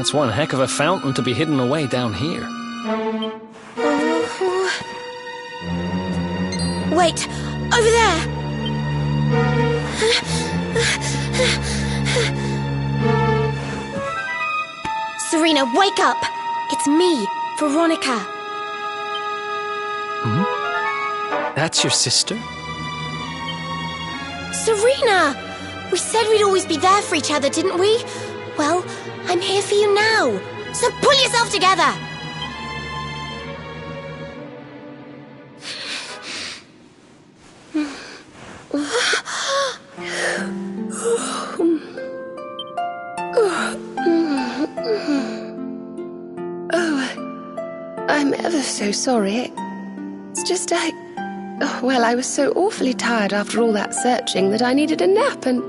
It's one heck of a fountain to be hidden away down here. Wait! Over there! Serena, wake up! It's me, Veronica. That's your sister? Serena! We said we'd always be there for each other, didn't we? Well, I'm here for you now. So pull yourself together! I'm ever so sorry. It's just I was so awfully tired after all that searching that I needed a nap and...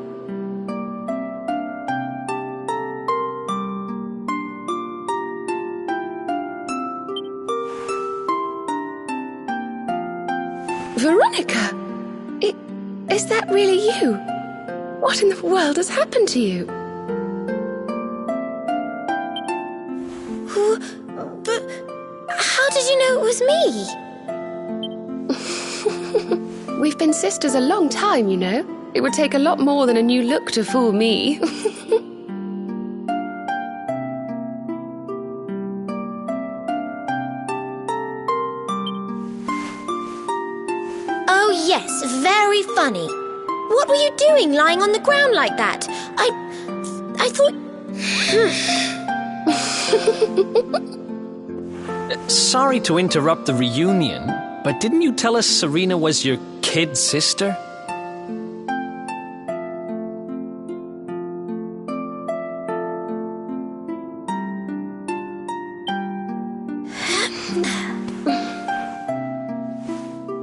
Veronica! Is that really you? What in the world has happened to you? But how did you know it was me? We've been sisters a long time, you know. It would take a lot more than a new look to fool me. Oh yes, very funny. What were you doing lying on the ground like that? I thought... Sorry to interrupt the reunion, but didn't you tell us Serena was your kid sister?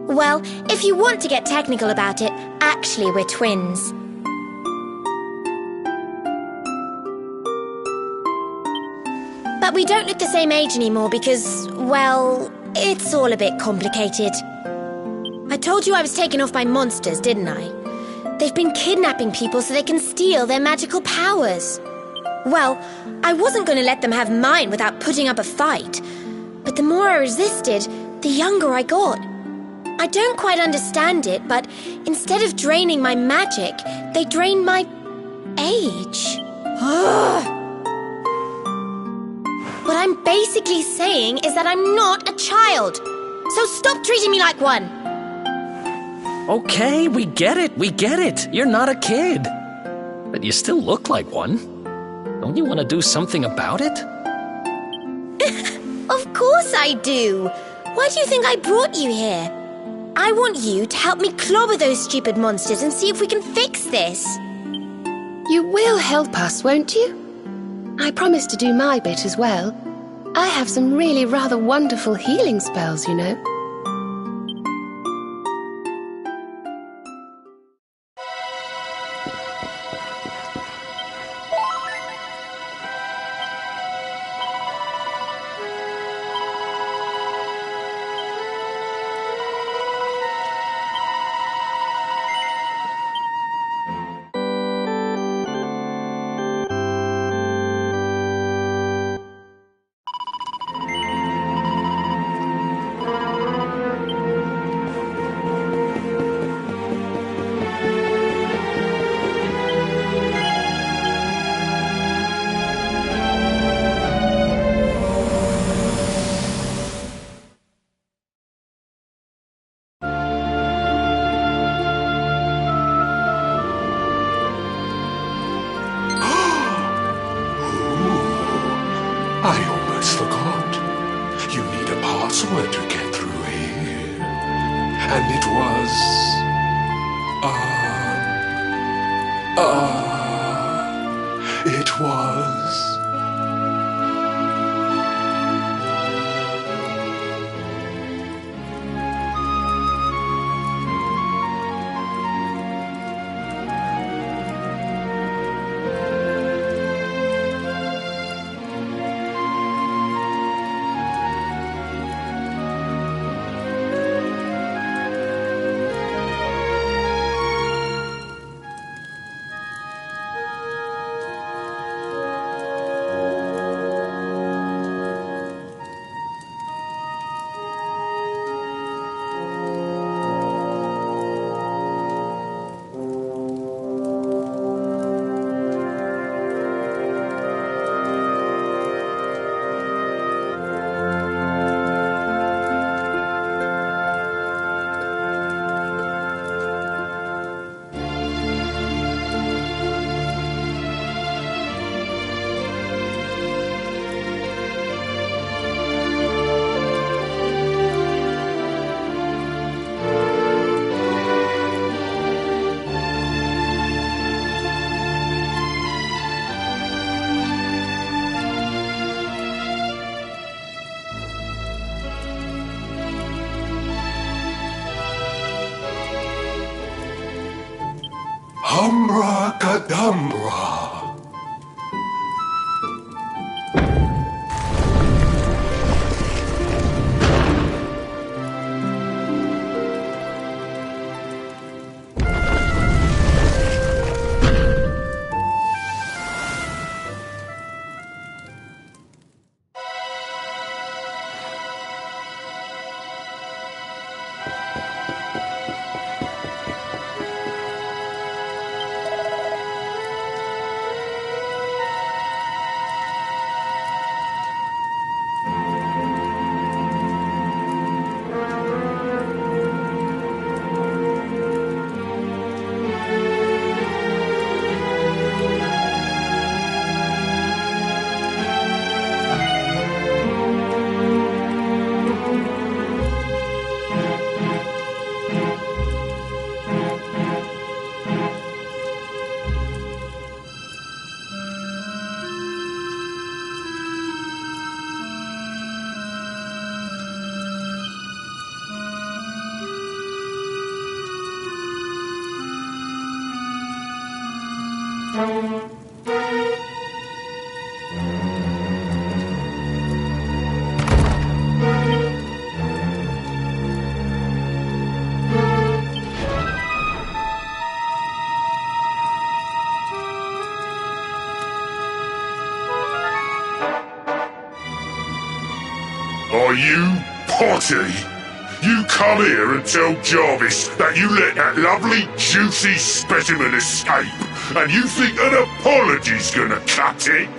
Well, if you want to get technical about it, actually we're twins. But we don't look the same age anymore because, well, it's all a bit complicated. I told you I was taken off by monsters, didn't I? They've been kidnapping people so they can steal their magical powers. Well, I wasn't going to let them have mine without putting up a fight. But the more I resisted, the younger I got. I don't quite understand it, but instead of draining my magic, they drained my age. What I'm basically saying is that I'm not a child. So stop treating me like one. Okay, we get it. You're not a kid. But you still look like one. Don't you want to do something about it? Of course I do. Why do you think I brought you here? I want you to help me clobber those stupid monsters and see if we can fix this. You will help us, won't you? I promise to do my bit as well. I have some really rather wonderful healing spells, you know. I almost forgot. You need a password to get through here. And it was... it was... Umbra Cadabra. Are you Potty? You come here and tell Jarvis that you let that lovely, juicy specimen escape, and you think an apology's gonna cut it?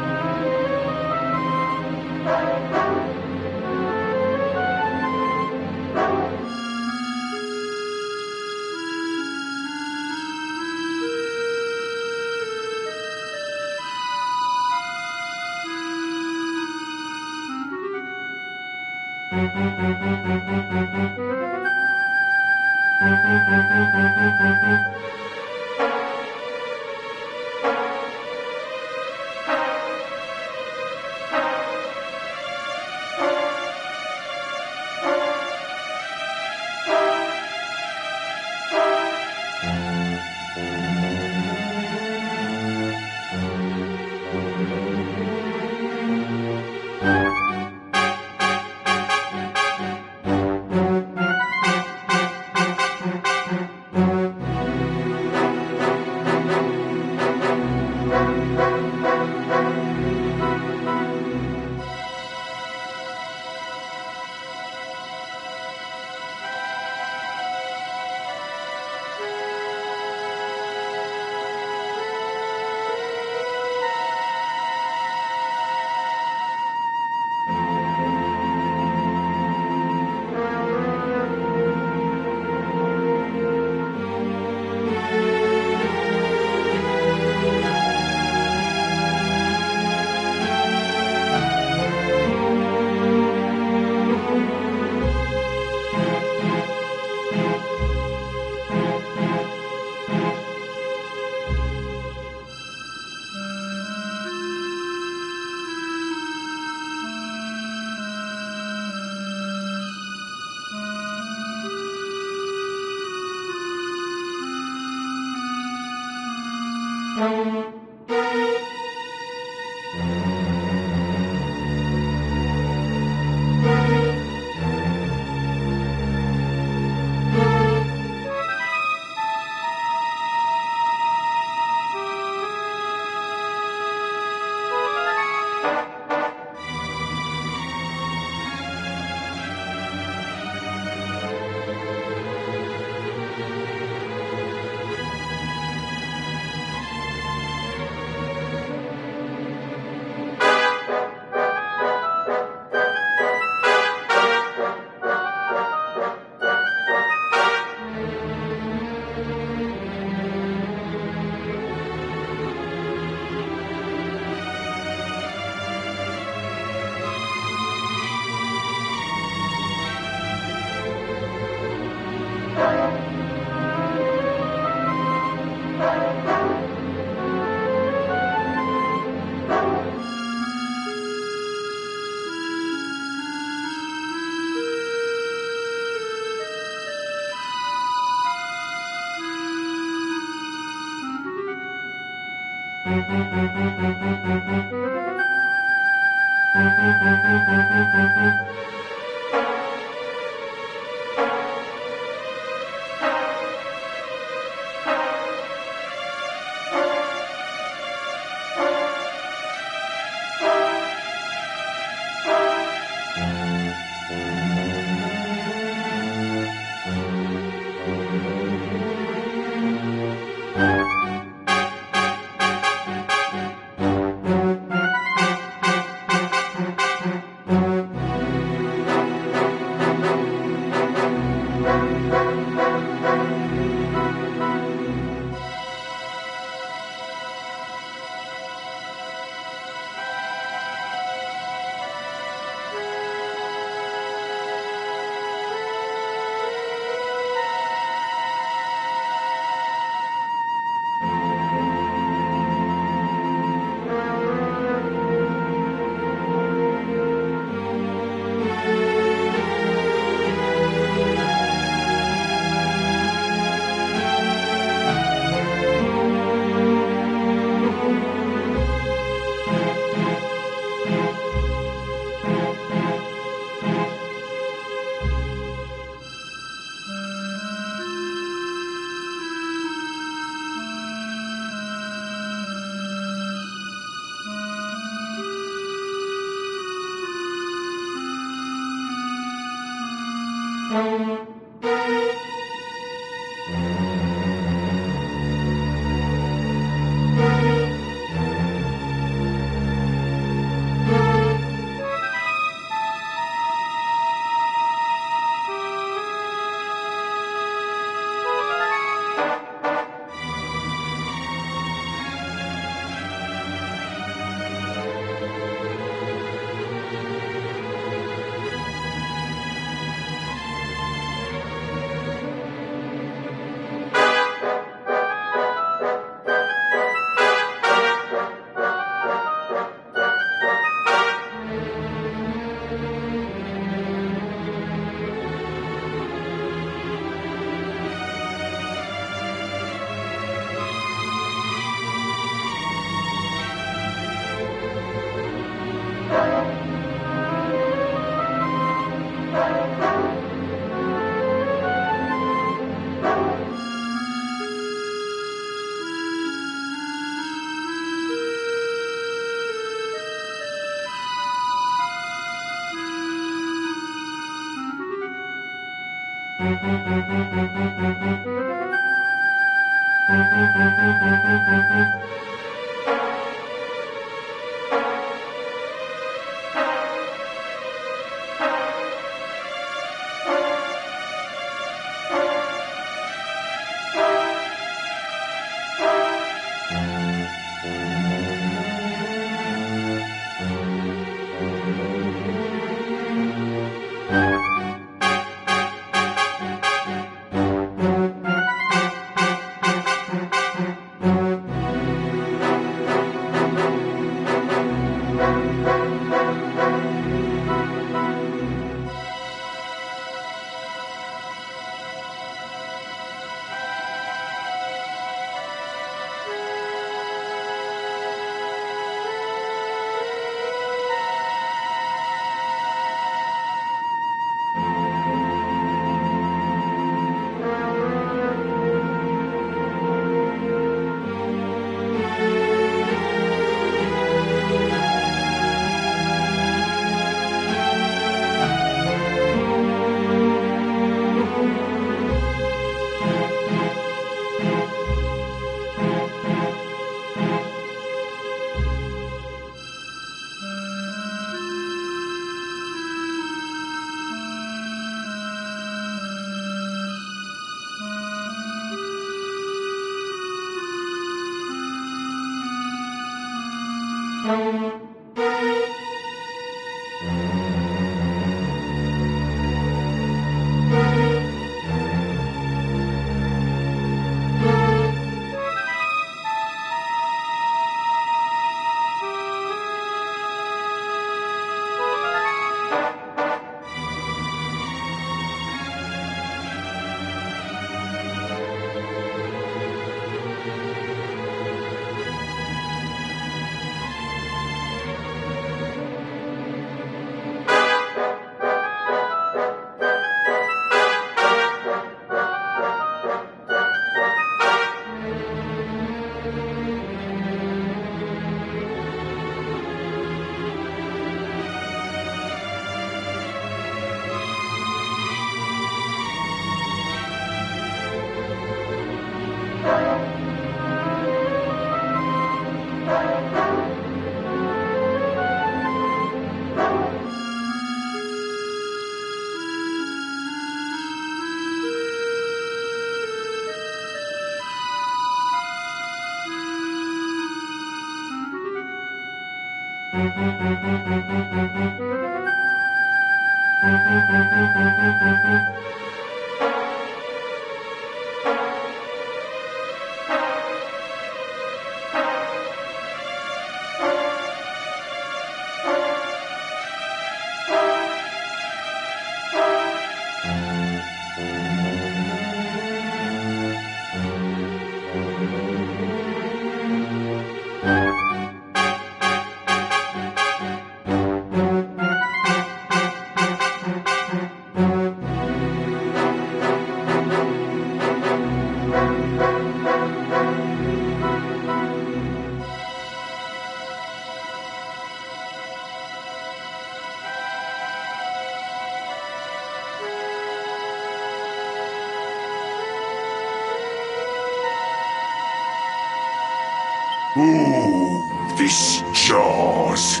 Ooh, this jars.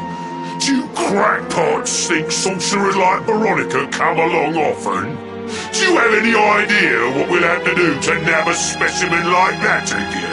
Do you crackpots think sorcerers like Veronica come along often? Do you have any idea what we'll have to do to nab a specimen like that again?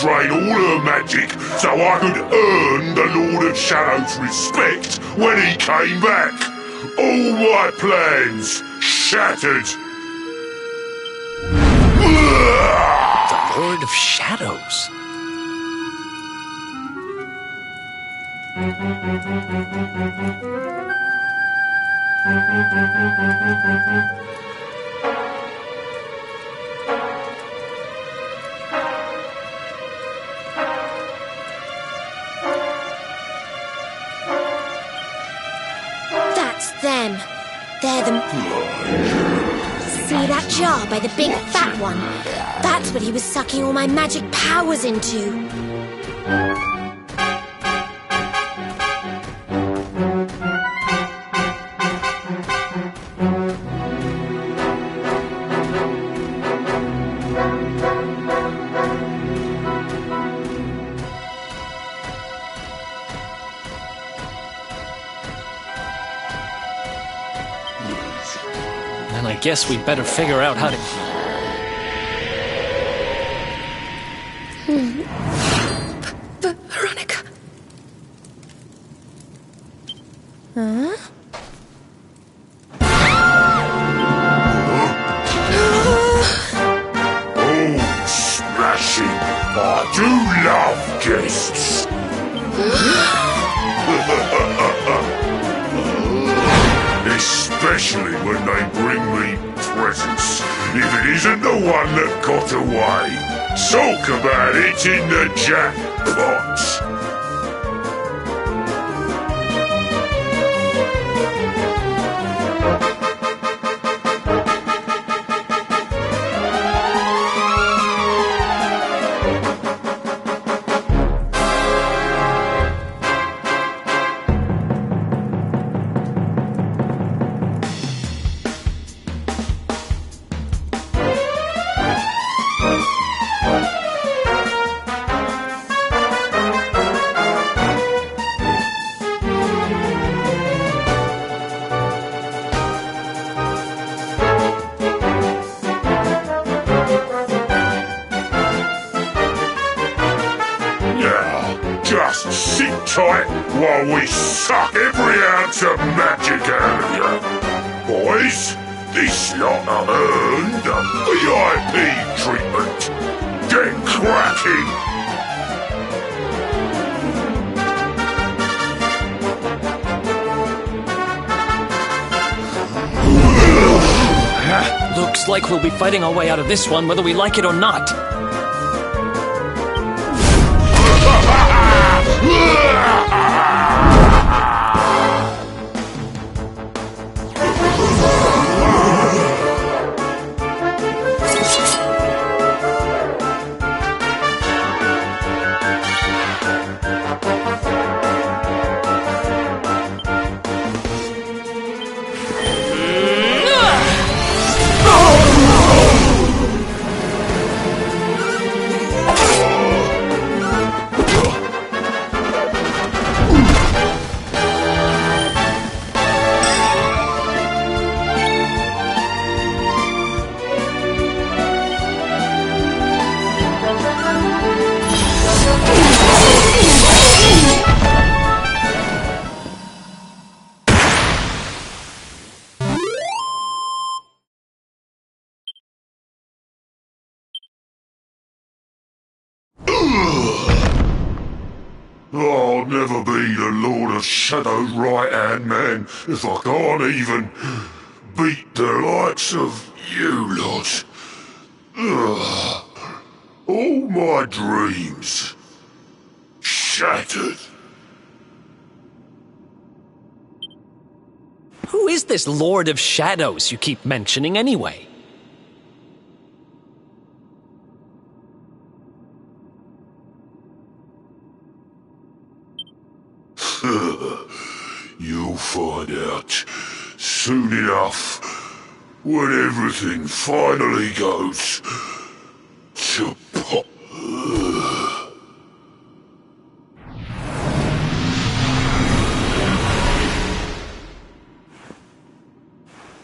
drain all her magic so I could earn the Lord of Shadow's respect when he came back. All my plans shattered. The Lord of Shadows. That's them. They're the... See that jar by the big fat one? That's what he was sucking all my magic powers into. Then I guess we'd better figure out how to... Veronica. Huh? Oh, smashing! I do love guests. Especially when they bring me presents. If it isn't the one that got away. Talk about it in the jackpot. Just sit tight while we suck every ounce of magic out of you. Boys, this lot have earned a VIP treatment. Get cracking! Looks like we'll be fighting our way out of this one whether we like it or not. I'll never be the Lord of Shadow's right-hand man if I can't even beat the likes of you lot. Ugh. All my dreams shattered. Who is this Lord of Shadows you keep mentioning anyway? You'll find out soon enough when everything finally goes to pot.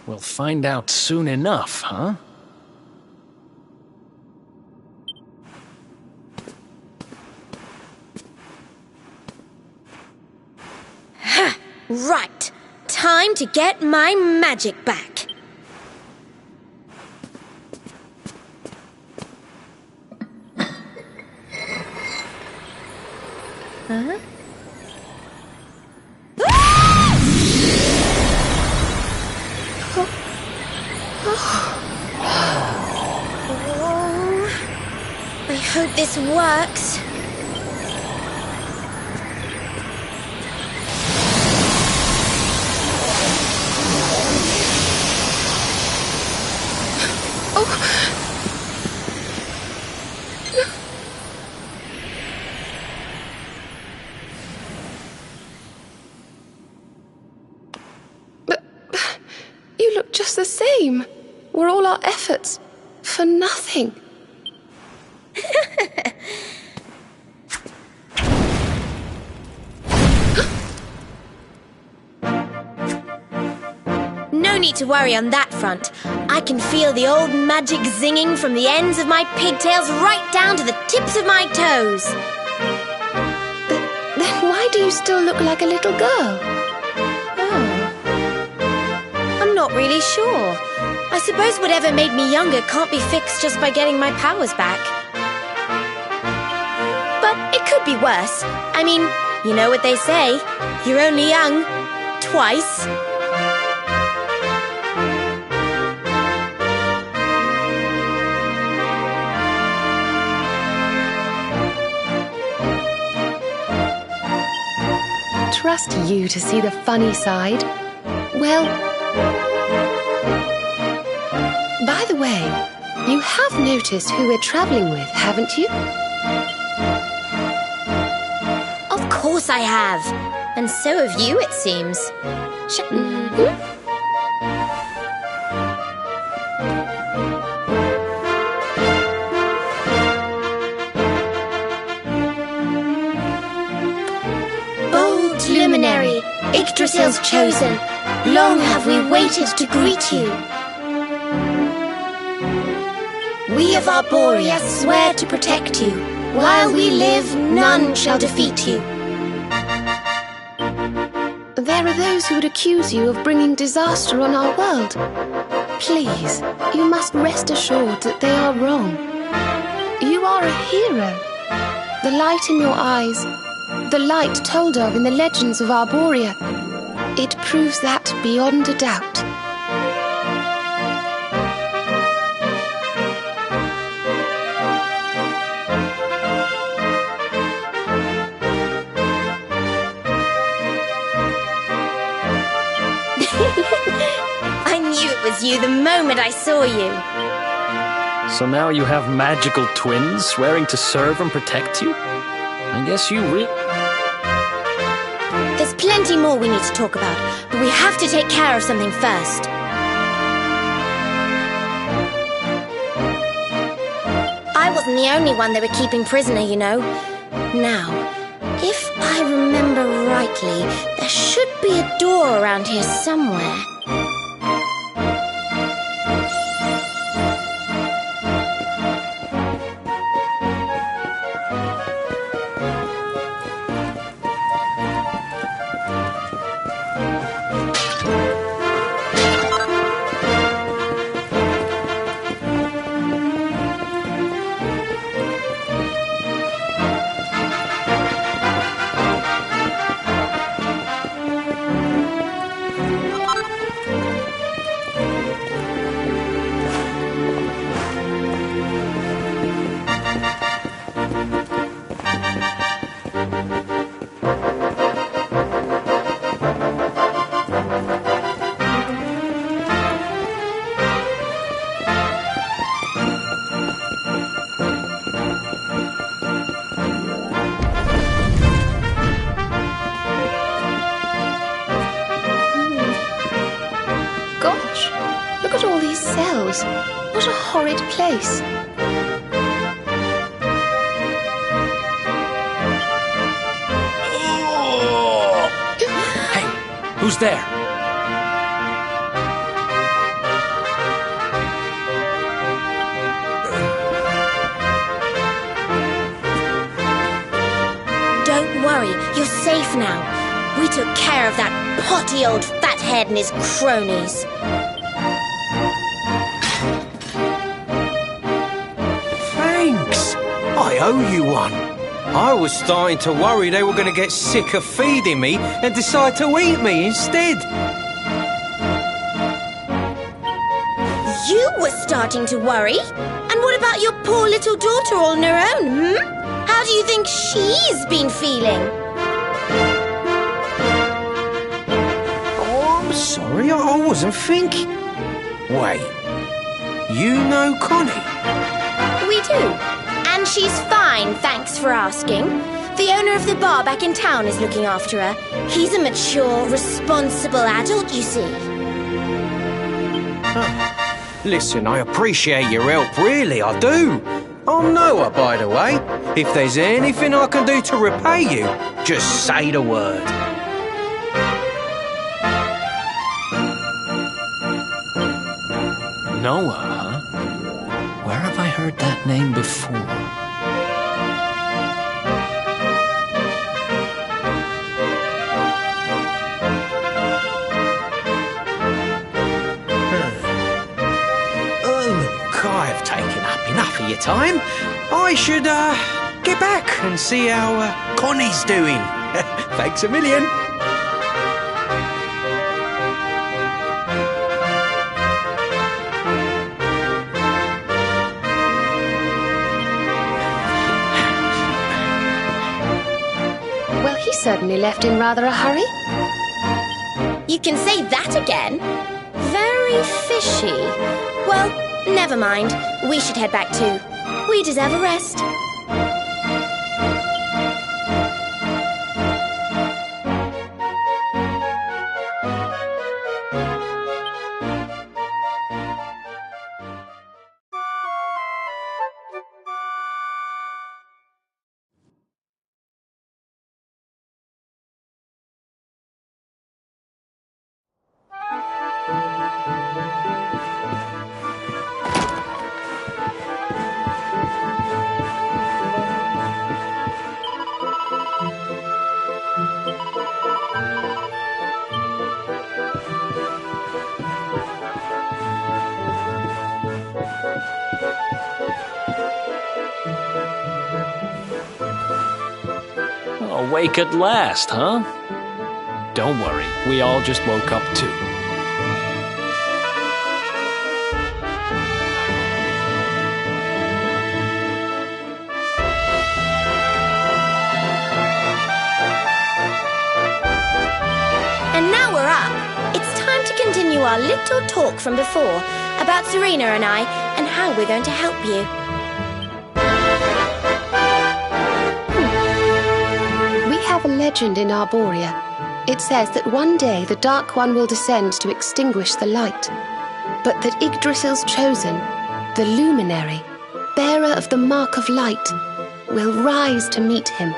We'll find out soon enough, huh? Right. Time to get my magic back. Huh? I hope this works. But you look just the same. Were all our efforts for nothing? No need to worry on that front. I can feel the old magic zinging from the ends of my pigtails right down to the tips of my toes. Then why do you still look like a little girl? Oh. I'm not really sure. I suppose whatever made me younger can't be fixed just by getting my powers back. But it could be worse. I mean, you know what they say. You're only young. Twice. Trust you to see the funny side. Well, by the way, you have noticed who we're traveling with, haven't you? Of course I have. And so have you, it seems. Bold luminary, Yggdrasil's chosen, long have we waited to greet you. We of Arborea swear to protect you. While we live, none shall defeat you. There are those who would accuse you of bringing disaster on our world. Please, you must rest assured that they are wrong. You are a hero. The light in your eyes, the light told of in the legends of Arborea, it proves that beyond a doubt. I knew it was you the moment I saw you. So now you have magical twins swearing to serve and protect you? I guess you There's plenty more we need to talk about, but we have to take care of something first. I wasn't the only one they were keeping prisoner, you know. Now, if I remember rightly, there should be a door around here somewhere. Gosh, look at all these cells. What a horrid place. Hey, who's there? Don't worry, you're safe now. We We took care of that potty old fathead and his cronies. Thanks. I owe you one. I was starting to worry they were going to get sick of feeding me and decide to eat me instead. You were starting to worry? And what about your poor little daughter all on her own, How do you think she's been feeling? Oh, I'm sorry, I wasn't thinking. Wait, you know Connie? We do. And she's fine, thanks for asking. The owner of the bar back in town is looking after her. He's a mature, responsible adult, you see. Listen, I appreciate your help, really, I do. I'm Noah, by the way. If there's anything I can do to repay you, just say the word. Noah, huh? Where have I heard that name before? I've taken up enough of your time. I should, get back and see how, Connie's doing. Thanks a million. Well, he certainly left in rather a hurry. You can say that again? Very fishy. Well, never mind. We should head back too. We deserve a rest. Awake at last, huh? Don't worry, we all just woke up too. And now we're up. It's time to continue our little talk from before about Serena and I and how we're going to help you. We have a legend in Arborea. It says that one day the Dark One will descend to extinguish the light, but that Yggdrasil's chosen, the Luminary, bearer of the Mark of Light, will rise to meet him.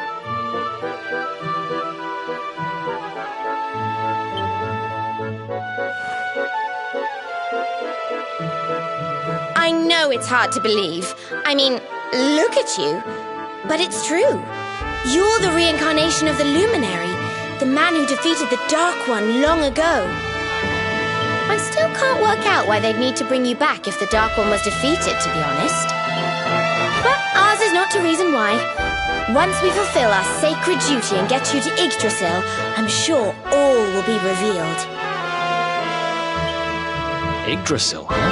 I know it's hard to believe. I mean, look at you. But it's true. You're the reincarnation of the Luminary, the man who defeated the Dark One long ago. I still can't work out why they'd need to bring you back if the Dark One was defeated, to be honest. But ours is not to reason why. Once we fulfill our sacred duty and get you to Yggdrasil, I'm sure all will be revealed. Yggdrasil, huh?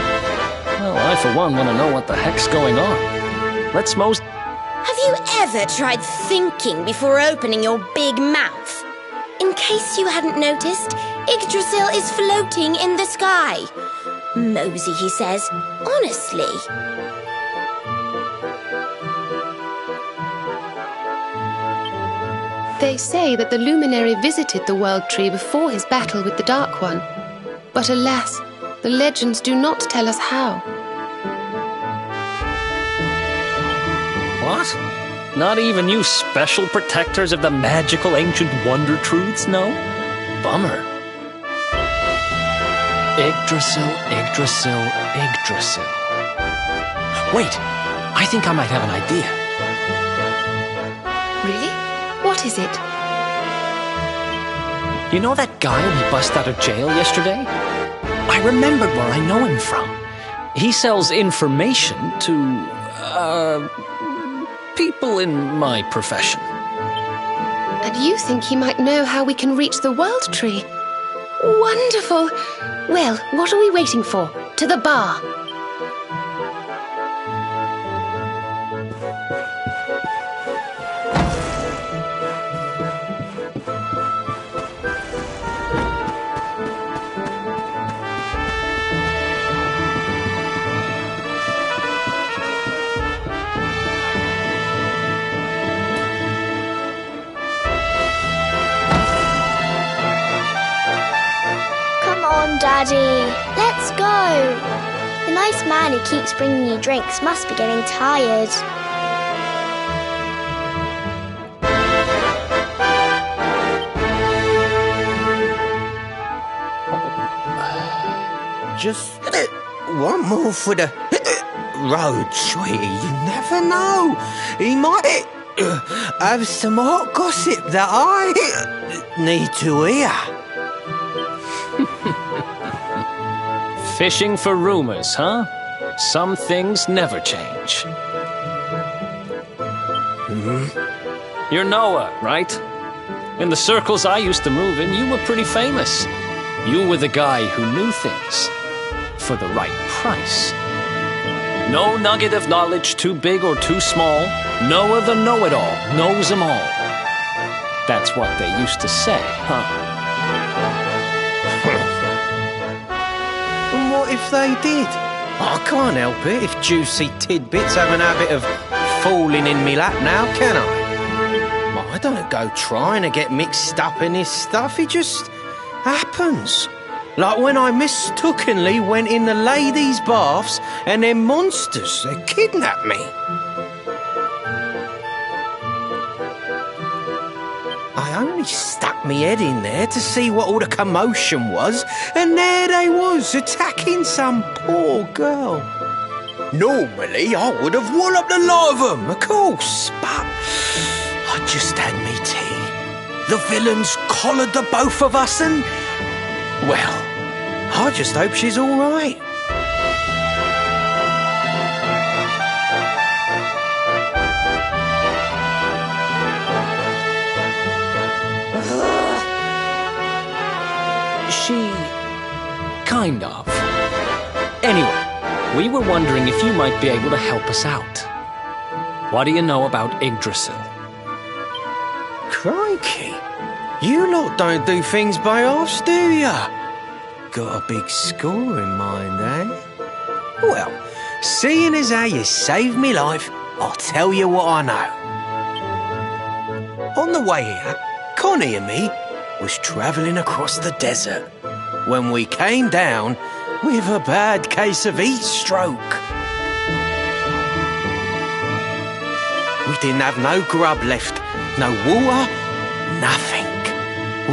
Well, I for one want to know what the heck's going on. Let's most... Have you ever tried thinking before opening your big mouth? In case you hadn't noticed, Yggdrasil is floating in the sky. Mosey, he says. Honestly. They say that the Luminary visited the World Tree before his battle with the Dark One. But alas, the legends do not tell us how. What? Not even you special protectors of the magical ancient wonder truths know? Bummer. Yggdrasil, Yggdrasil, Yggdrasil. Wait, I think I might have an idea. Really? What is it? You know that guy we bust out of jail yesterday? I remembered where I know him from. He sells information to, people in my profession. And you think he might know how we can reach the World Tree? Wonderful! Well, what are we waiting for? To the bar! Daddy, let's go. The nice man who keeps bringing you drinks must be getting tired. Just one more for the road, sweetie. You never know. He might have some hot gossip that I need to hear. Fishing for rumors, huh? Some things never change. You're Noah, right? In the circles I used to move in, you were pretty famous. You were the guy who knew things for the right price. No nugget of knowledge too big or too small. Noah the know-it-all knows them all. That's what they used to say, huh? What if they did? I can't help it if juicy tidbits have an habit of falling in me lap now, can I? I don't go trying to get mixed up in this stuff, it just happens. Like when I mistakenly went in the ladies' baths and them monsters, they kidnapped me. I only stuck me head in there to see what all the commotion was, and there they was, attacking some poor girl. Normally, I would have walloped the lot of them, of course, but I just had me tea. The villains collared the both of us and, well, I just hope she's all right. She... kind of. Anyway, we were wondering if you might be able to help us out. What do you know about Yggdrasil? Crikey, you lot don't do things by halves, do ya? Got a big score in mind, eh? Well, seeing as how you saved me life, I'll tell you what I know. On the way here, Connie and me was travelling across the desert when we came down with a bad case of heat stroke. We didn't have no grub left, no water, nothing.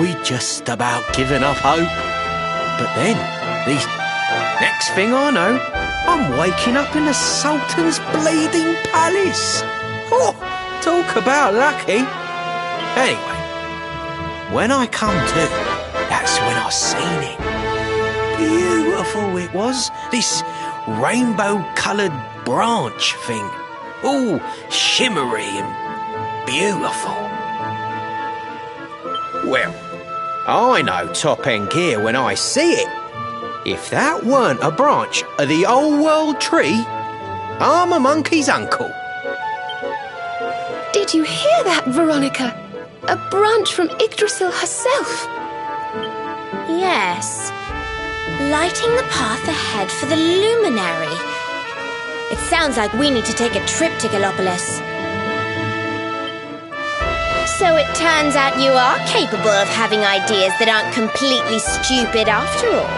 We'd just about given up hope. But then, the next thing I know, I'm waking up in the Sultan's bleeding palace. Oh, talk about lucky. Anyway, when I come to, that's when I seen it. Beautiful it was, this rainbow-coloured branch thing. All shimmery and beautiful. Well, I know top-end gear when I see it. If that weren't a branch of the old world tree, I'm a monkey's uncle. Did you hear that, Veronica? A branch from Yggdrasil herself. Yes. Lighting the path ahead for the luminary. It sounds like we need to take a trip to Gallopolis. So it turns out you are capable of having ideas that aren't completely stupid after all.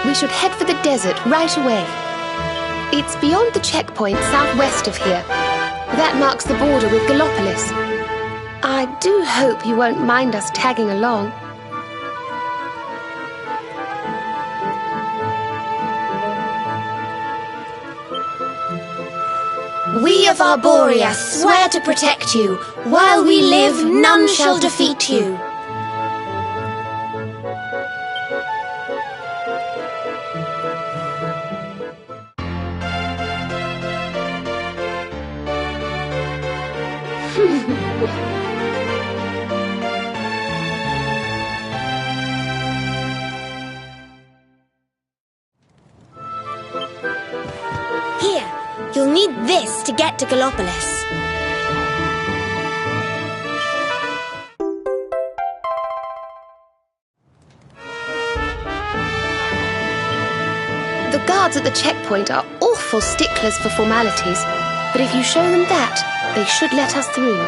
We should head for the desert right away. It's beyond the checkpoint southwest of here. That marks the border with Gallopolis. I do hope you won't mind us tagging along. We of Arborea swear to protect you. While we live, none shall defeat you. Here, you'll need this to get to Gallopolis. The guards at the checkpoint are awful sticklers for formalities, but if you show them that, they should let us through.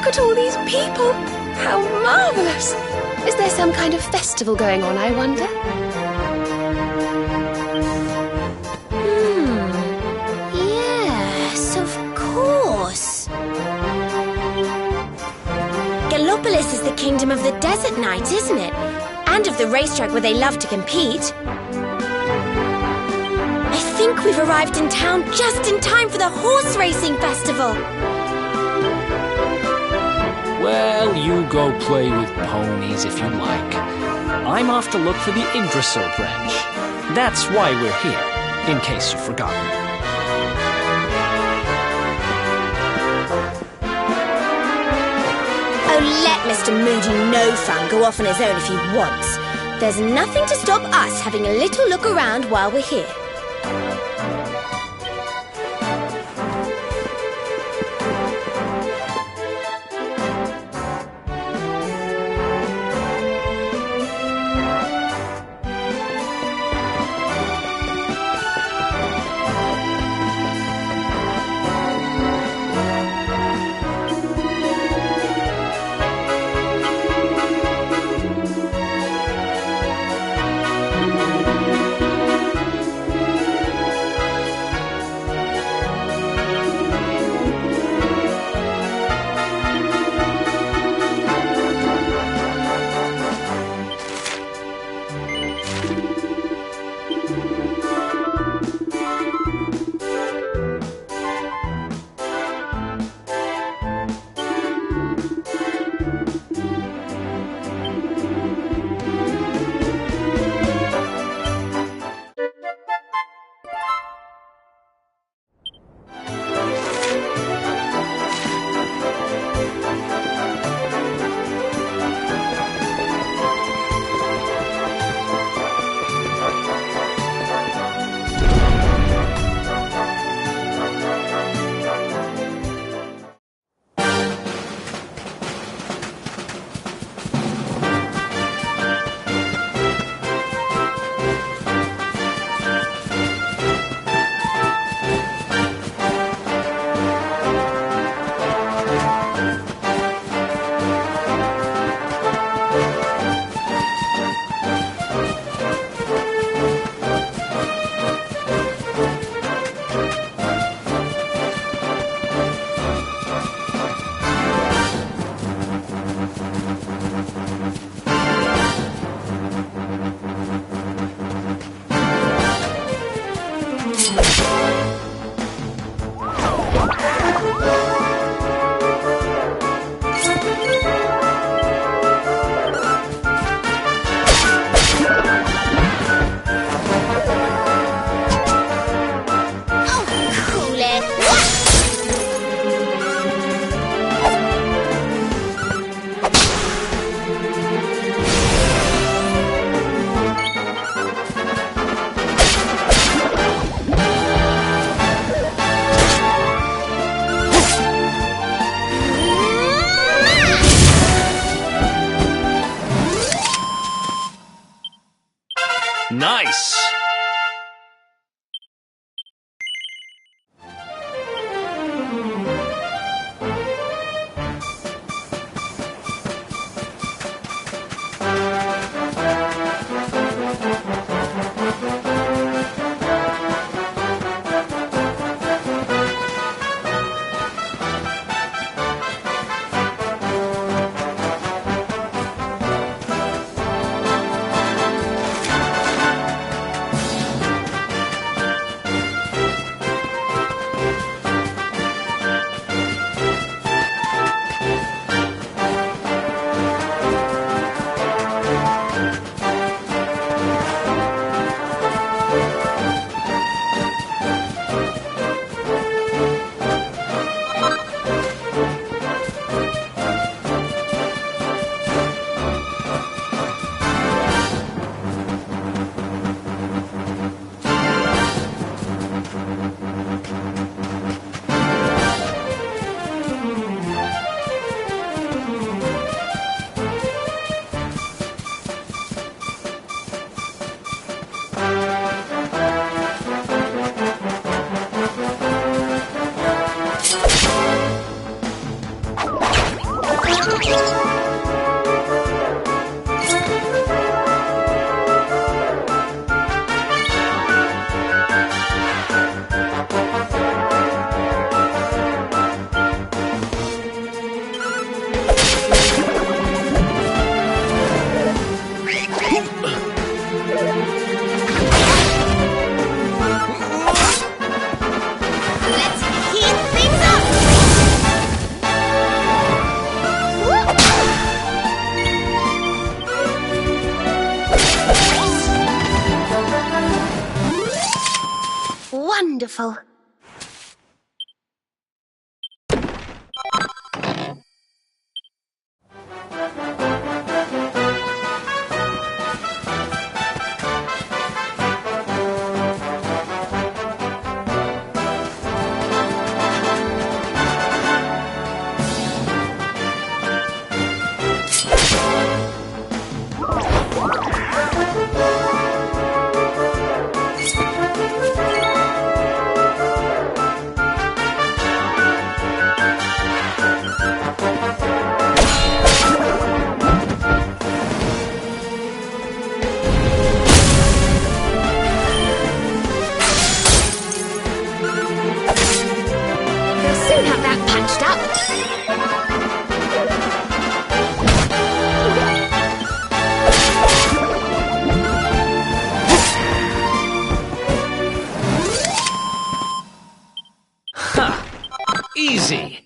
Look at all these people! How marvellous! Is there some kind of festival going on, I wonder? Yes, of course. Gallopolis is the kingdom of the desert knight, isn't it? And of the racetrack where they love to compete. I think we've arrived in town just in time for the horse racing festival. Well, you go play with ponies if you like. I'm off to look for the Yggdrasil branch. That's why we're here, in case you've forgotten. Oh, let Mr. Moody No Fun go off on his own if he wants. There's nothing to stop us having a little look around while we're here. Nice! Let's heat things up! Wonderful. Soon have that patched up. Ha! Easy.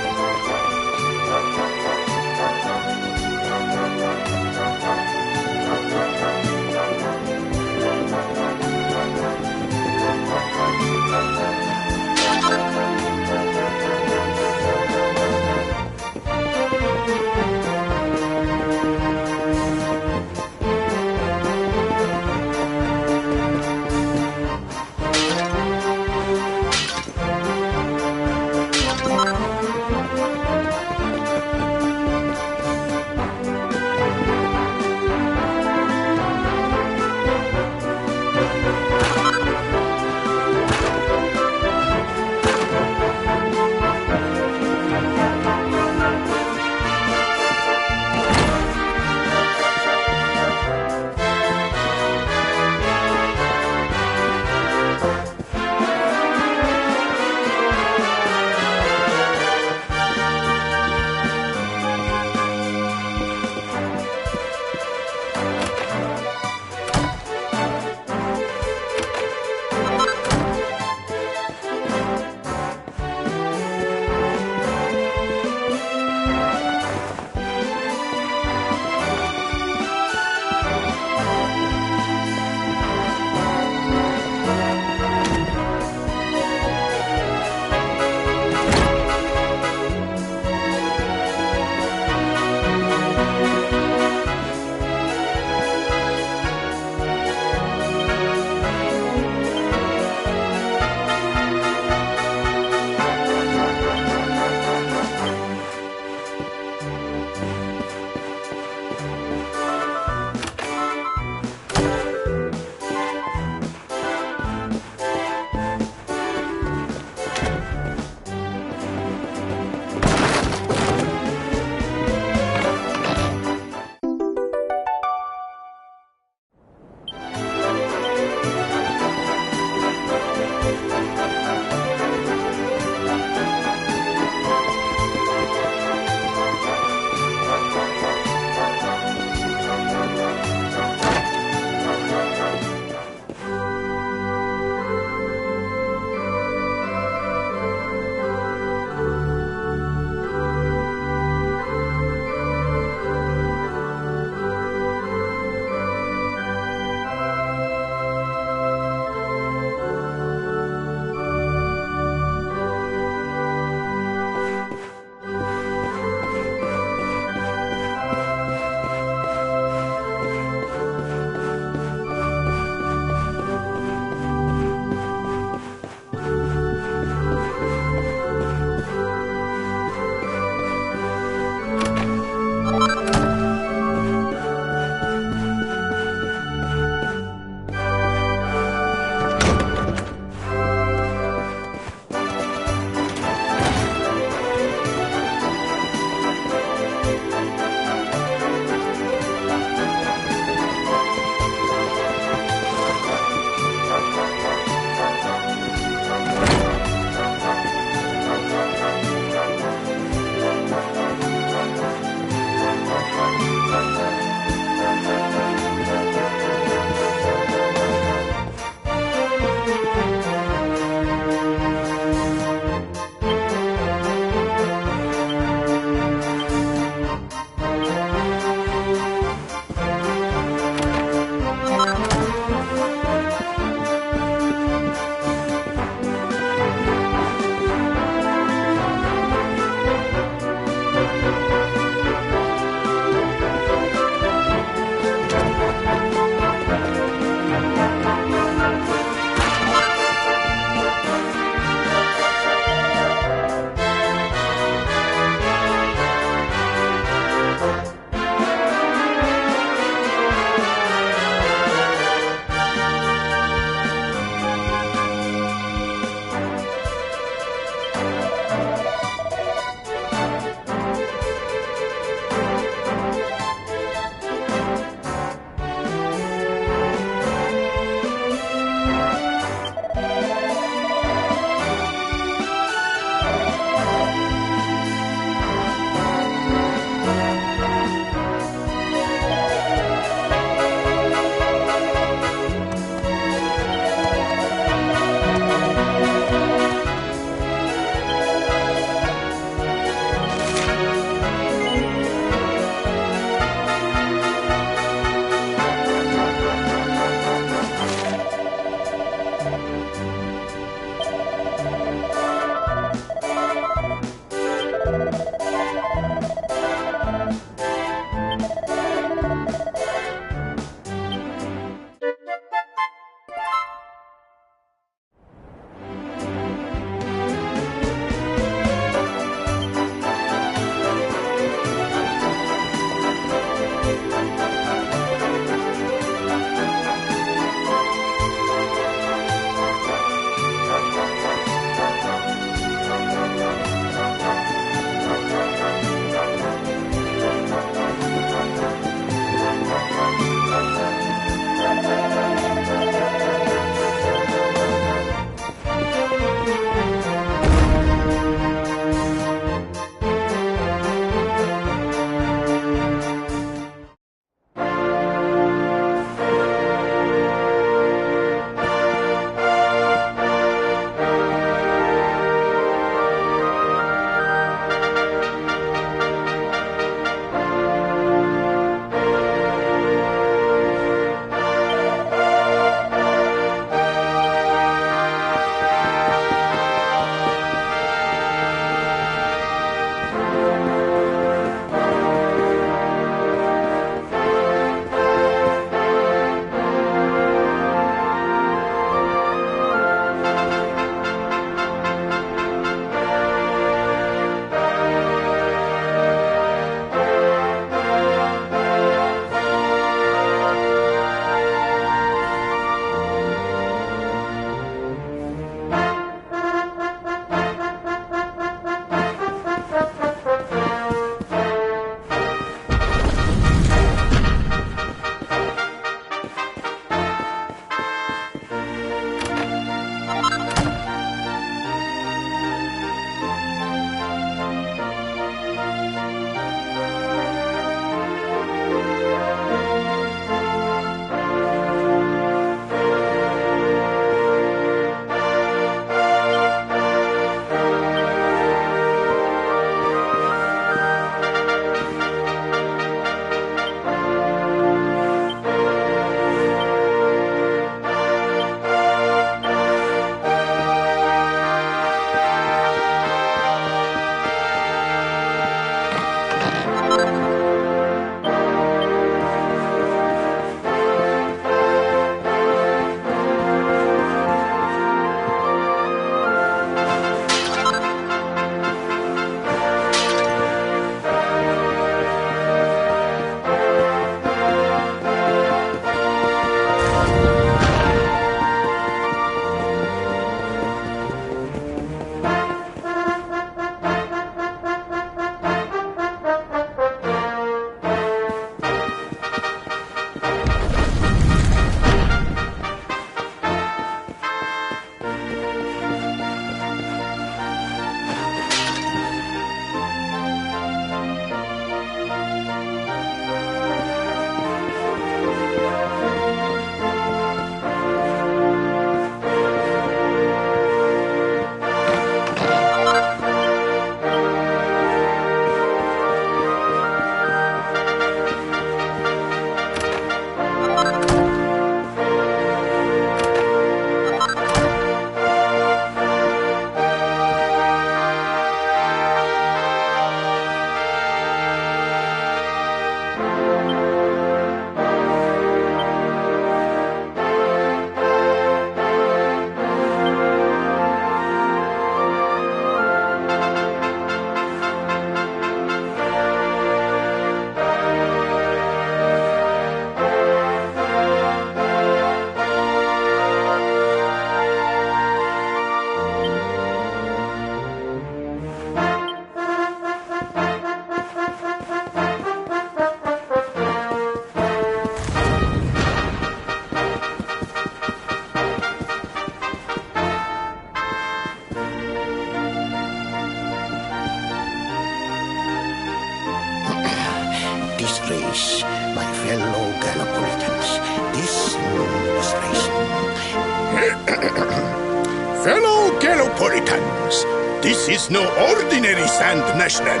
Fellow Gallopolitans, this is no ordinary Sand National.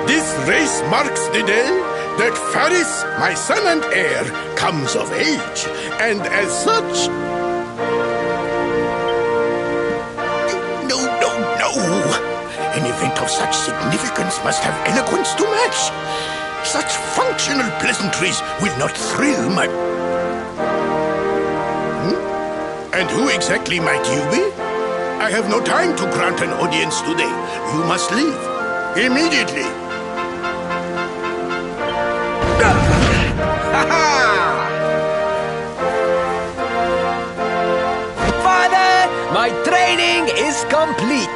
This race marks the day that Faris, my son and heir, comes of age, and as such... No. An event of such significance must have eloquence to match. Such functional pleasantries will not thrill my... And who exactly might you be? I have no time to grant an audience today. You must leave. Immediately. Father, my training is complete.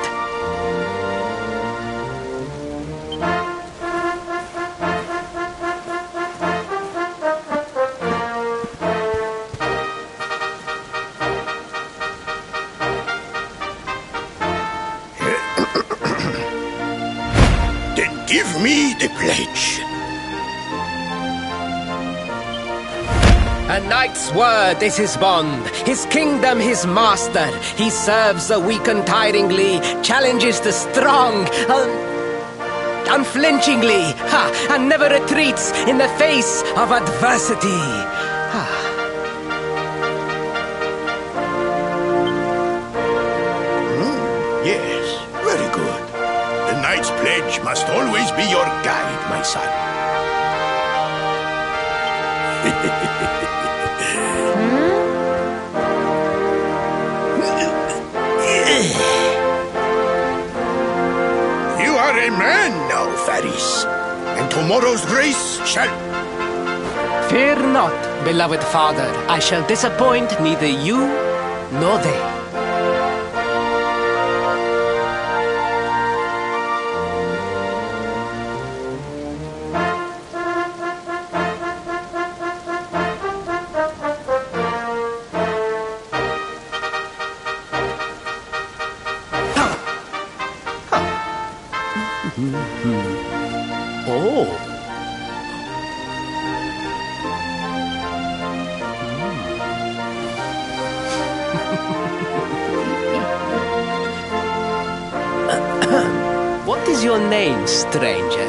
Give me the pledge. A knight's word is his bond, his kingdom his master. He serves the weak untiringly, challenges the strong unflinchingly, and never retreats in the face of adversity. Yes, very good. The knight's pledge must always be your guide, my son. You are a man now, Faris, and tomorrow's race shall... Fear not, beloved father. I shall disappoint neither you nor they. Oh. What is your name, stranger?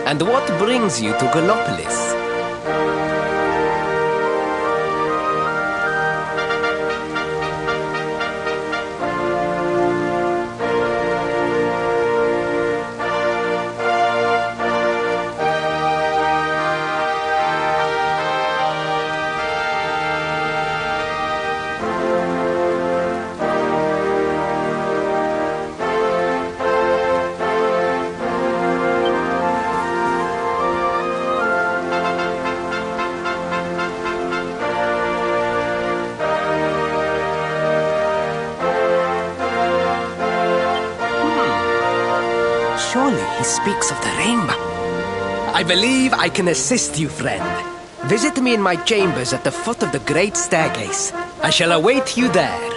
And what brings you to Gallopolis? Surely he speaks of the rainbow. I believe I can assist you, friend. Visit me in my chambers at the foot of the great staircase. I shall await you there.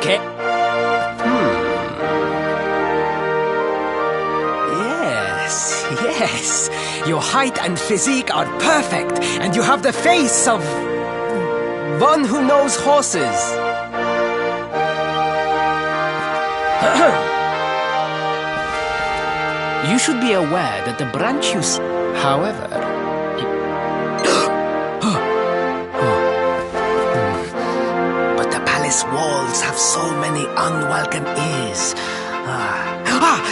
Okay. Yes. Your height and physique are perfect, and you have the face of one who knows horses. You should be aware that the branch you however... But the palace walls have so many unwelcome ears.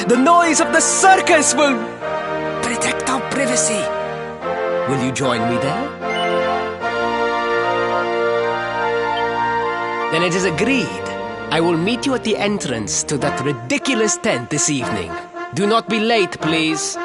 The noise of the circus will protect our privacy. Will you join me there? Then it is agreed. I will meet you at the entrance to that ridiculous tent this evening. Do not be late, please.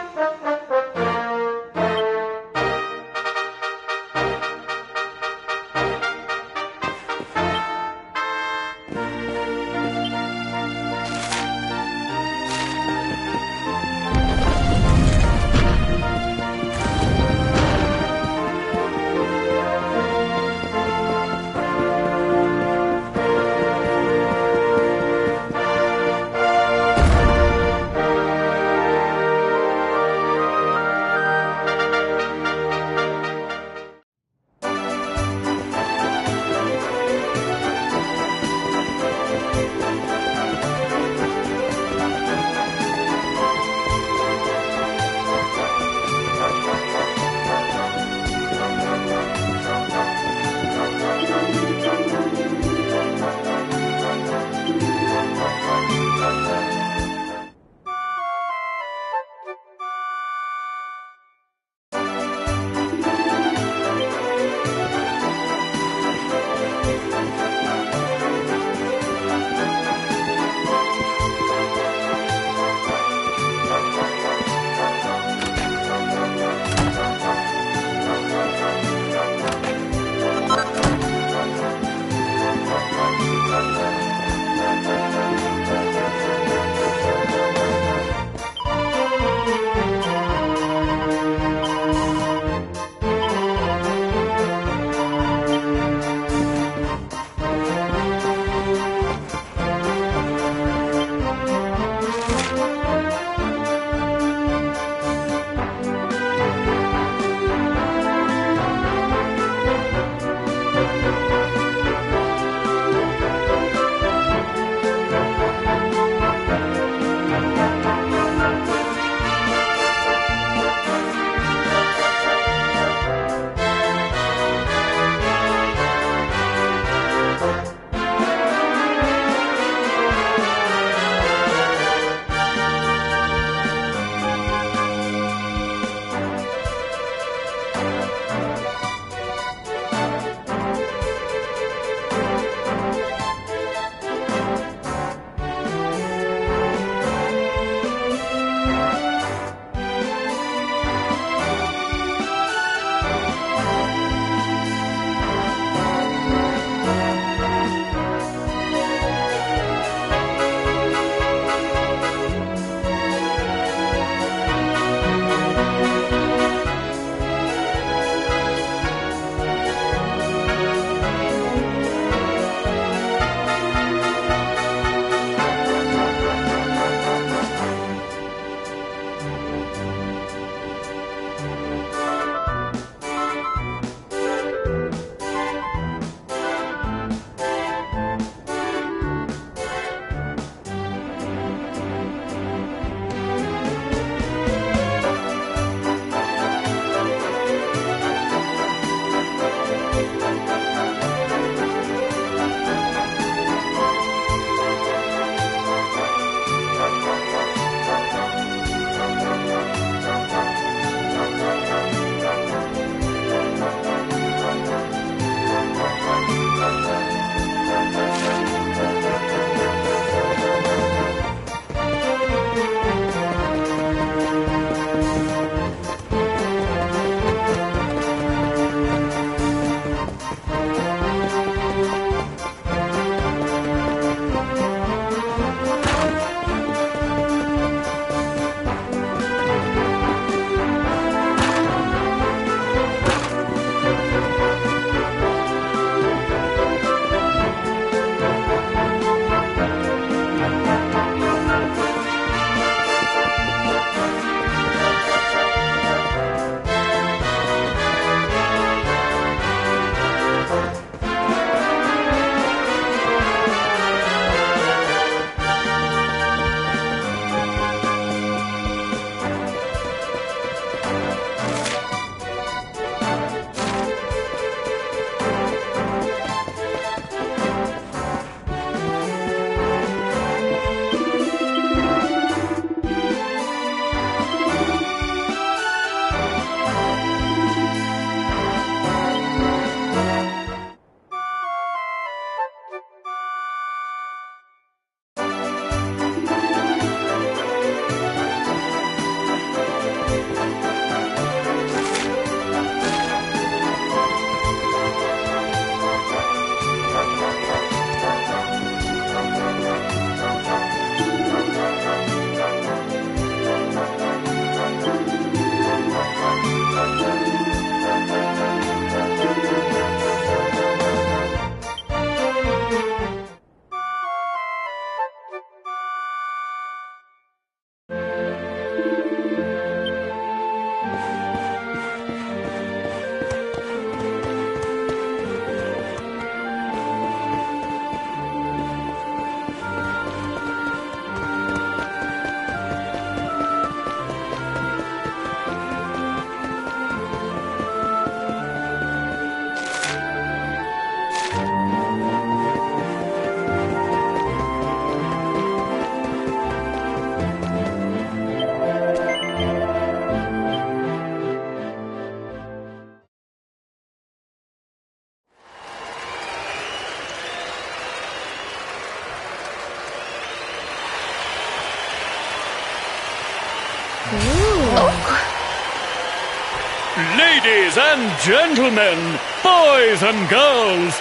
Ladies and gentlemen, boys and girls,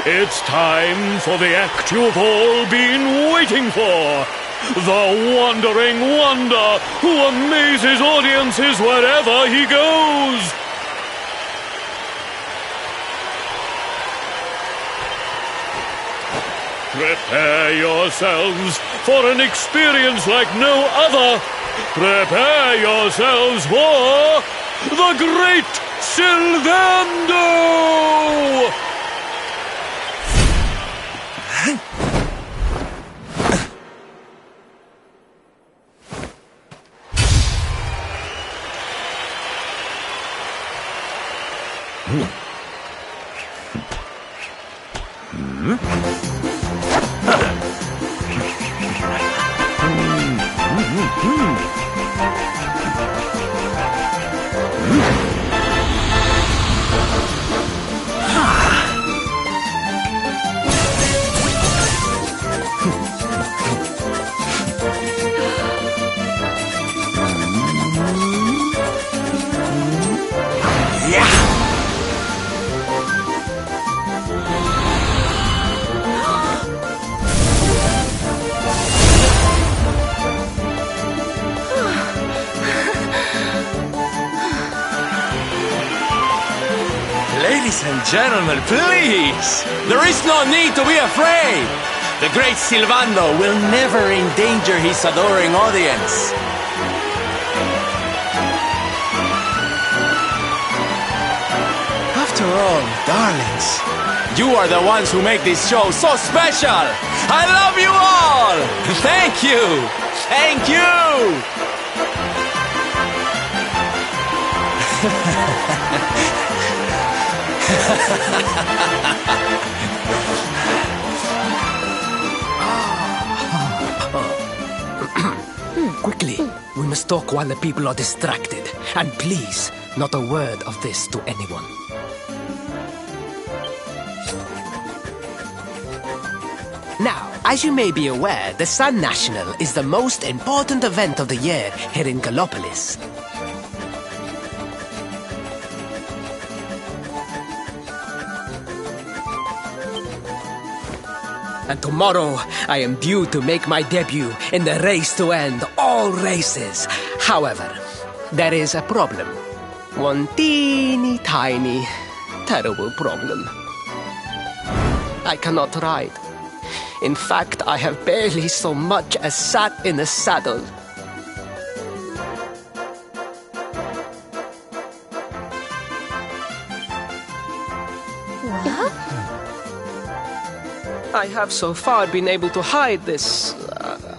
it's time for the act you've all been waiting for. The Wandering Wonder, who amazes audiences wherever he goes. Prepare yourselves for an experience like no other. Prepare yourselves for the Great Sylvando! Ladies and gentlemen, please! There is no need to be afraid! The great Sylvando will never endanger his adoring audience. After all, darlings, you are the ones who make this show so special! I love you all! Thank you! Thank you! Quickly, we must talk while the people are distracted. And please, not a word of this to anyone. Now, as you may be aware, the Sun National is the most important event of the year here in Gallopolis. And tomorrow, I am due to make my debut in the race to end all races. However, there is a problem. One teeny tiny, terrible problem. I cannot ride. In fact, I have barely so much as sat in a saddle. I have so far been able to hide this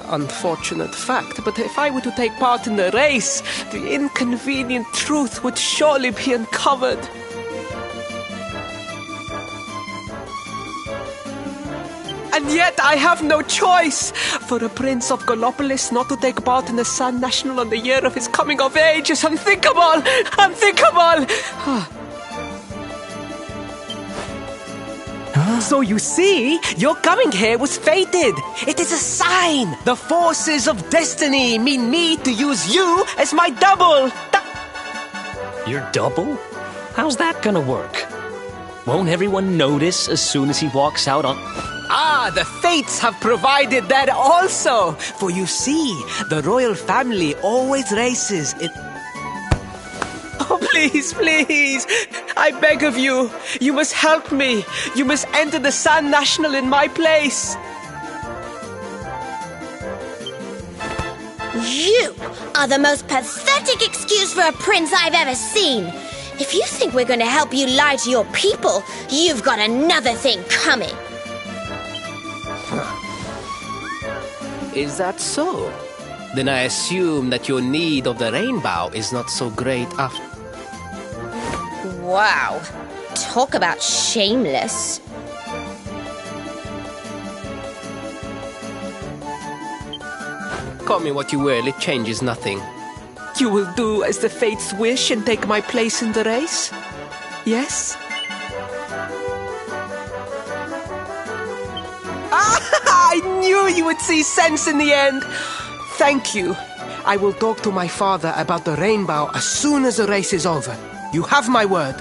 unfortunate fact, but if I were to take part in the race, the inconvenient truth would surely be uncovered. And yet I have no choice. For a prince of Gallopolis not to take part in the Sun National on the year of his coming of age is unthinkable! Unthinkable! So you see, your coming here was fated. It is a sign. The forces of destiny mean me to use you as my double. Your double? How's that gonna work? Won't everyone notice as soon as he walks out on... Ah, the fates have provided that also. For you see, the royal family always races in... Oh, please, please. I beg of you. You must help me. You must enter the Sun National in my place. You are the most pathetic excuse for a prince I've ever seen. If you think we're going to help you lie to your people, you've got another thing coming. Is that so? Then I assume that your need of the rainbow is not so great after... Wow. Talk about shameless. Call me what you will, it changes nothing. You will do as the fates wish and take my place in the race? Yes? I knew you would see sense in the end. Thank you. I will talk to my father about the rainbow as soon as the race is over. You have my word.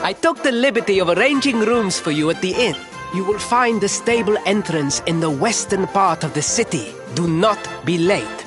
I took the liberty of arranging rooms for you at the inn. You will find the stable entrance in the western part of the city. Do not be late.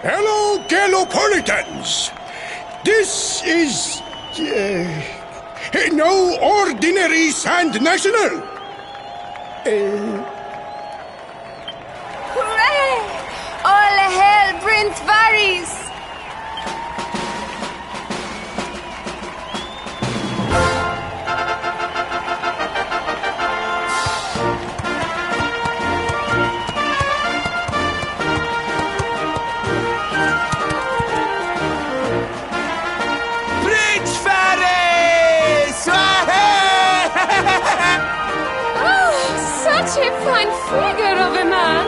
Hello, Gallopolitans! This is... no ordinary Sand National! Hooray! All hail Prince Varys! Prince Varys! Oh, such a fine figure of a man!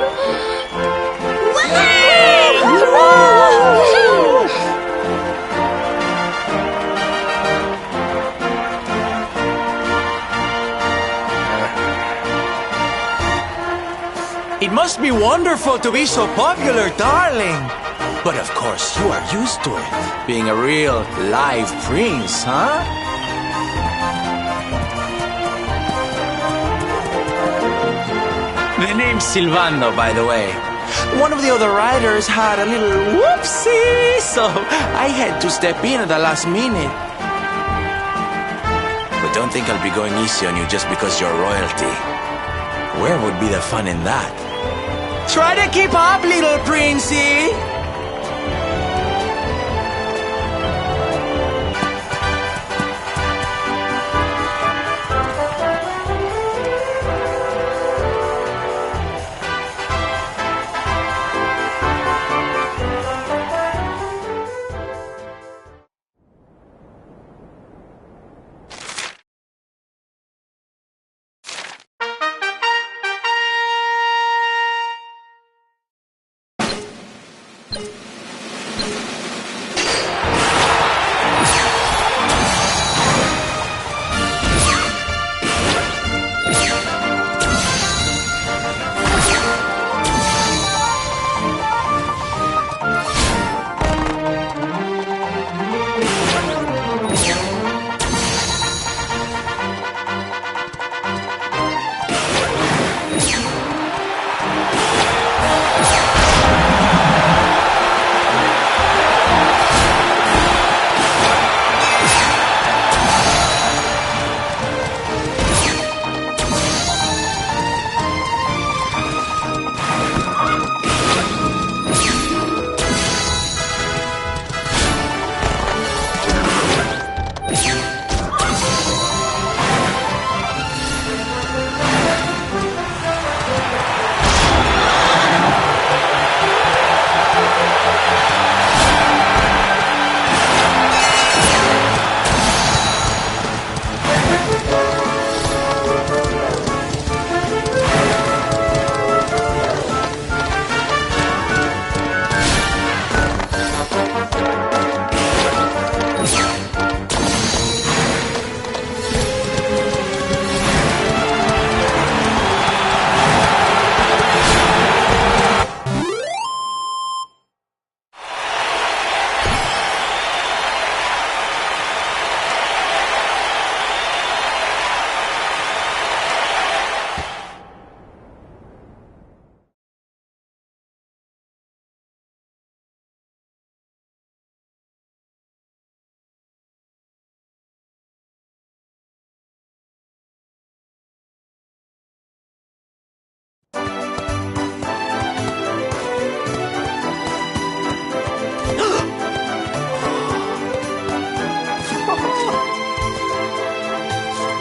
It must be wonderful to be so popular, darling. But of course, you are used to it, being a real live prince, huh? The name's Silvano, by the way. One of the other riders had a little whoopsie, so I had to step in at the last minute. But don't think I'll be going easy on you just because you're royalty. Where would be the fun in that? Try to keep up, little princey!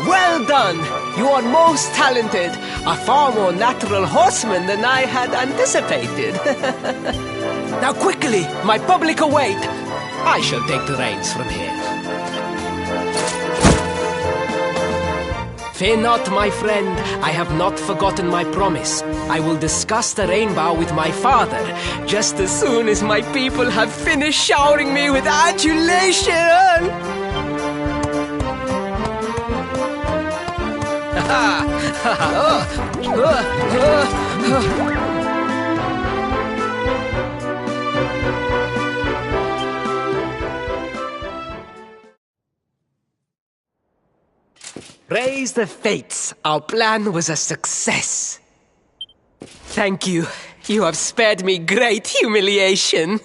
Well done! You are most talented. A far more natural horseman than I had anticipated. Now quickly, my public await. I shall take the reins from here. Fear not, my friend. I have not forgotten my promise. I will discuss the rainbow with my father, just as soon as my people have finished showering me with adulation. Praise the fates, our plan was a success. Thank you. You have spared me great humiliation.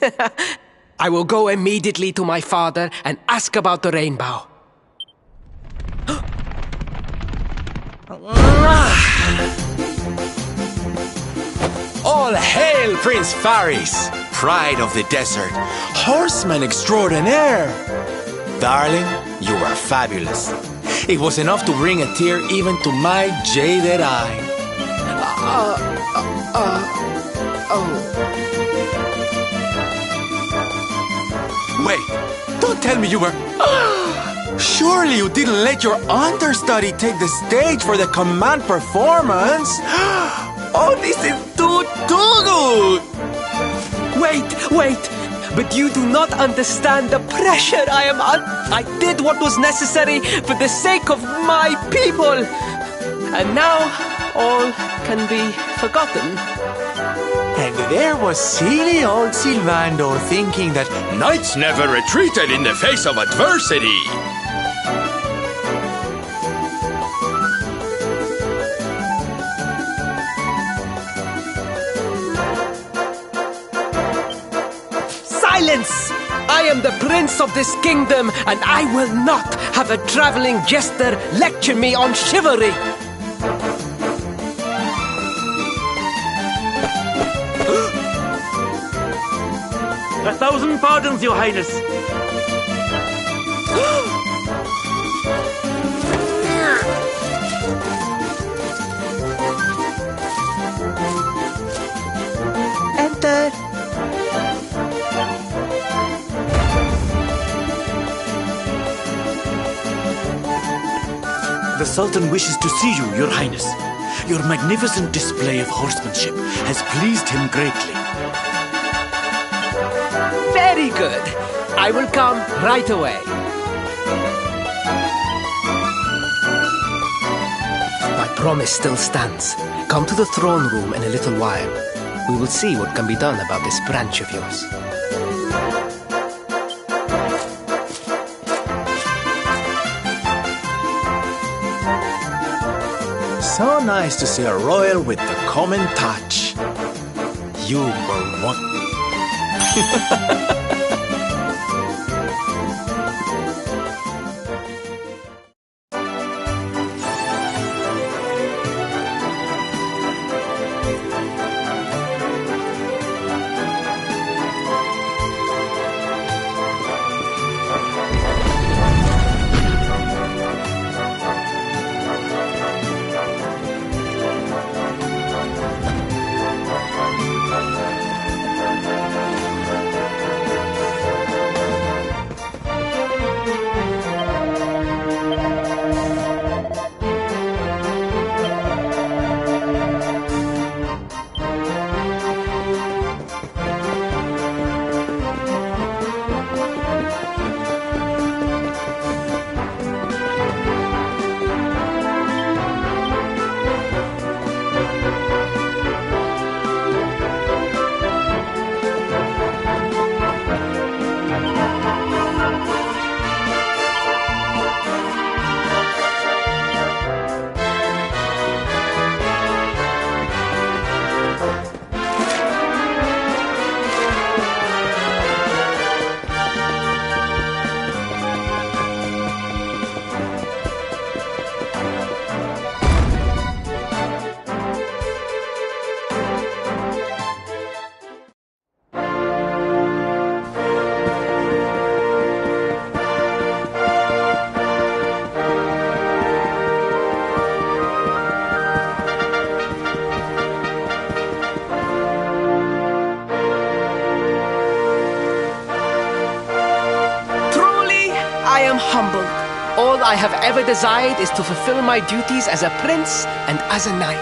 I will go immediately to my father and ask about the rainbow. All hail Prince Faris, pride of the desert, horseman extraordinaire. Darling, you are fabulous. It was enough to bring a tear even to my jaded eye. Wait, don't tell me you were... Surely you didn't let your understudy take the stage for the command performance? Oh, this is too good! Wait! But you do not understand the pressure I am under. I did what was necessary for the sake of my people. And now, all can be forgotten. And there was silly old Sylvando thinking that knights never retreated in the face of adversity. Silence! I am the prince of this kingdom, and I will not have a traveling jester lecture me on chivalry. 1,000 pardons, Your Highness. Enter. The Sultan wishes to see you, Your Highness. Your magnificent display of horsemanship has pleased him greatly. Very good. I will come right away. My promise still stands. Come to the throne room in a little while. We will see what can be done about this branch of yours. So nice to see a royal with the common touch. You were one. Humbled. All I have ever desired is to fulfill my duties as a prince and as a knight.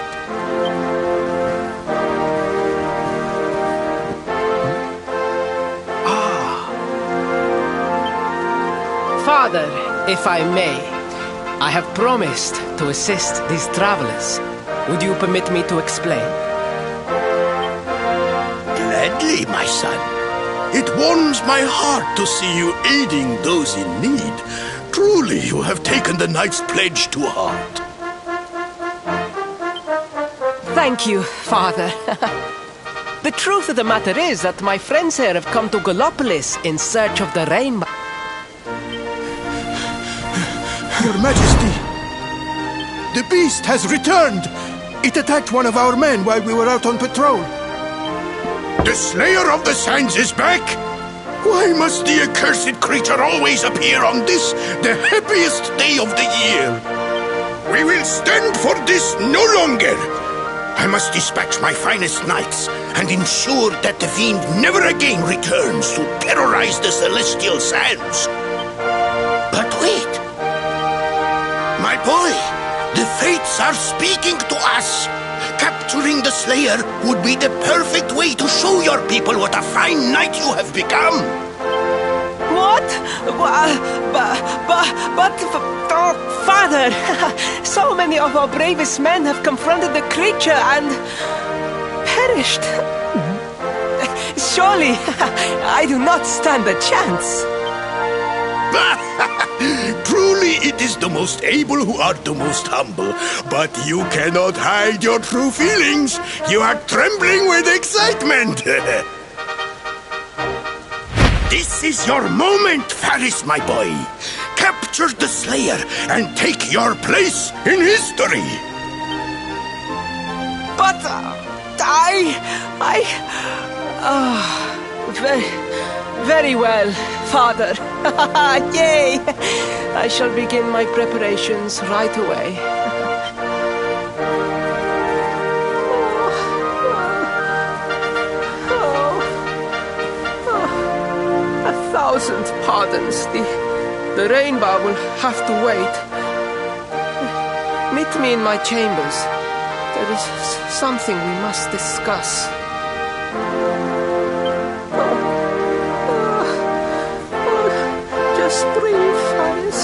Father, if I may, I have promised to assist these travelers. Would you permit me to explain? Gladly, my son. It warms my heart to see you aiding those in need. Truly, you have taken the knight's pledge to heart. Thank you, Father. The truth of the matter is that my friends here have come to Gallopolis in search of the rainbow. Your Majesty, the beast has returned. It attacked one of our men while we were out on patrol. The Slayer of the Sands is back? Why must the accursed creature always appear on this, the happiest day of the year? We will stand for this no longer. I must dispatch my finest knights and ensure that the fiend never again returns to terrorize the Celestial Sands. But wait! My boy, the Fates are speaking to us. Capturing the Slayer would be the perfect way to show your people what a fine knight you have become. What? Father, so many of our bravest men have confronted the creature and perished. Surely, I do not stand a chance. Truly, it is the most able who are the most humble. But you cannot hide your true feelings. You are trembling with excitement. This is your moment, Faris, my boy. Capture the Slayer and take your place in history. But very well, Father. Yay! I shall begin my preparations right away. A thousand pardons. The rainbow will have to wait. Meet me in my chambers. There is something we must discuss. Just breathe, Faris.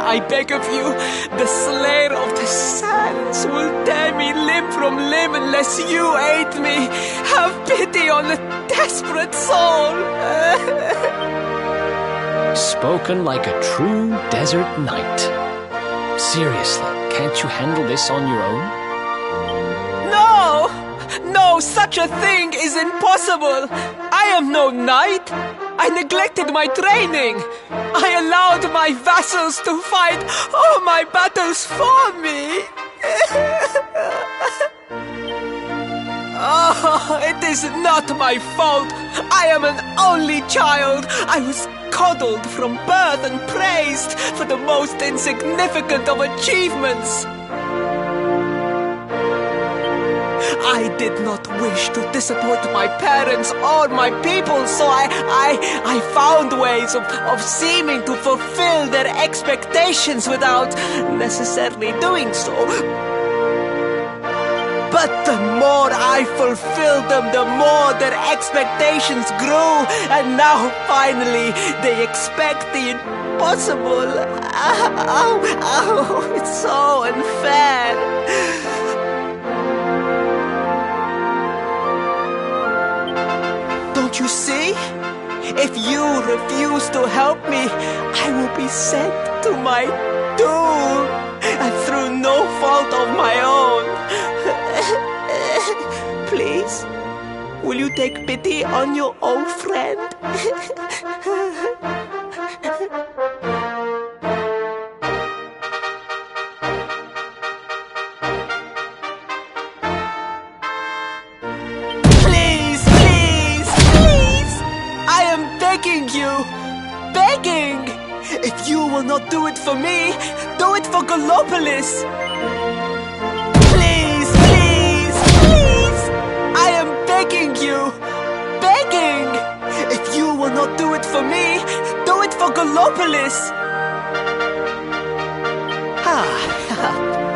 I beg of you, the Slayer of the Sands will tear me limb from limb unless you aid me. Have pity on a desperate soul. Spoken like a true desert knight. Seriously, can't you handle this on your own? No! No, such a thing is impossible. I am no knight. I neglected my training. I allowed my vassals to fight all my battles for me. Oh, it is not my fault. I am an only child. I was coddled from birth and praised for the most insignificant of achievements. I did not wish to disappoint my parents or my people, so I found ways of seeming to fulfill their expectations without necessarily doing so. But the more I fulfilled them, the more their expectations grew, and now finally they expect the impossible. Oh, it's so unfair. Don't you see? If you refuse to help me, I will be sent to my doom, and through no fault of my own. Please, will you take pity on your old friend? Please, please, please! I am begging you, begging! If you will not do it for me, do it for Gallopolis! Please, please, please! I am begging you, begging! If you will not do it for me, do it for Gallopolis!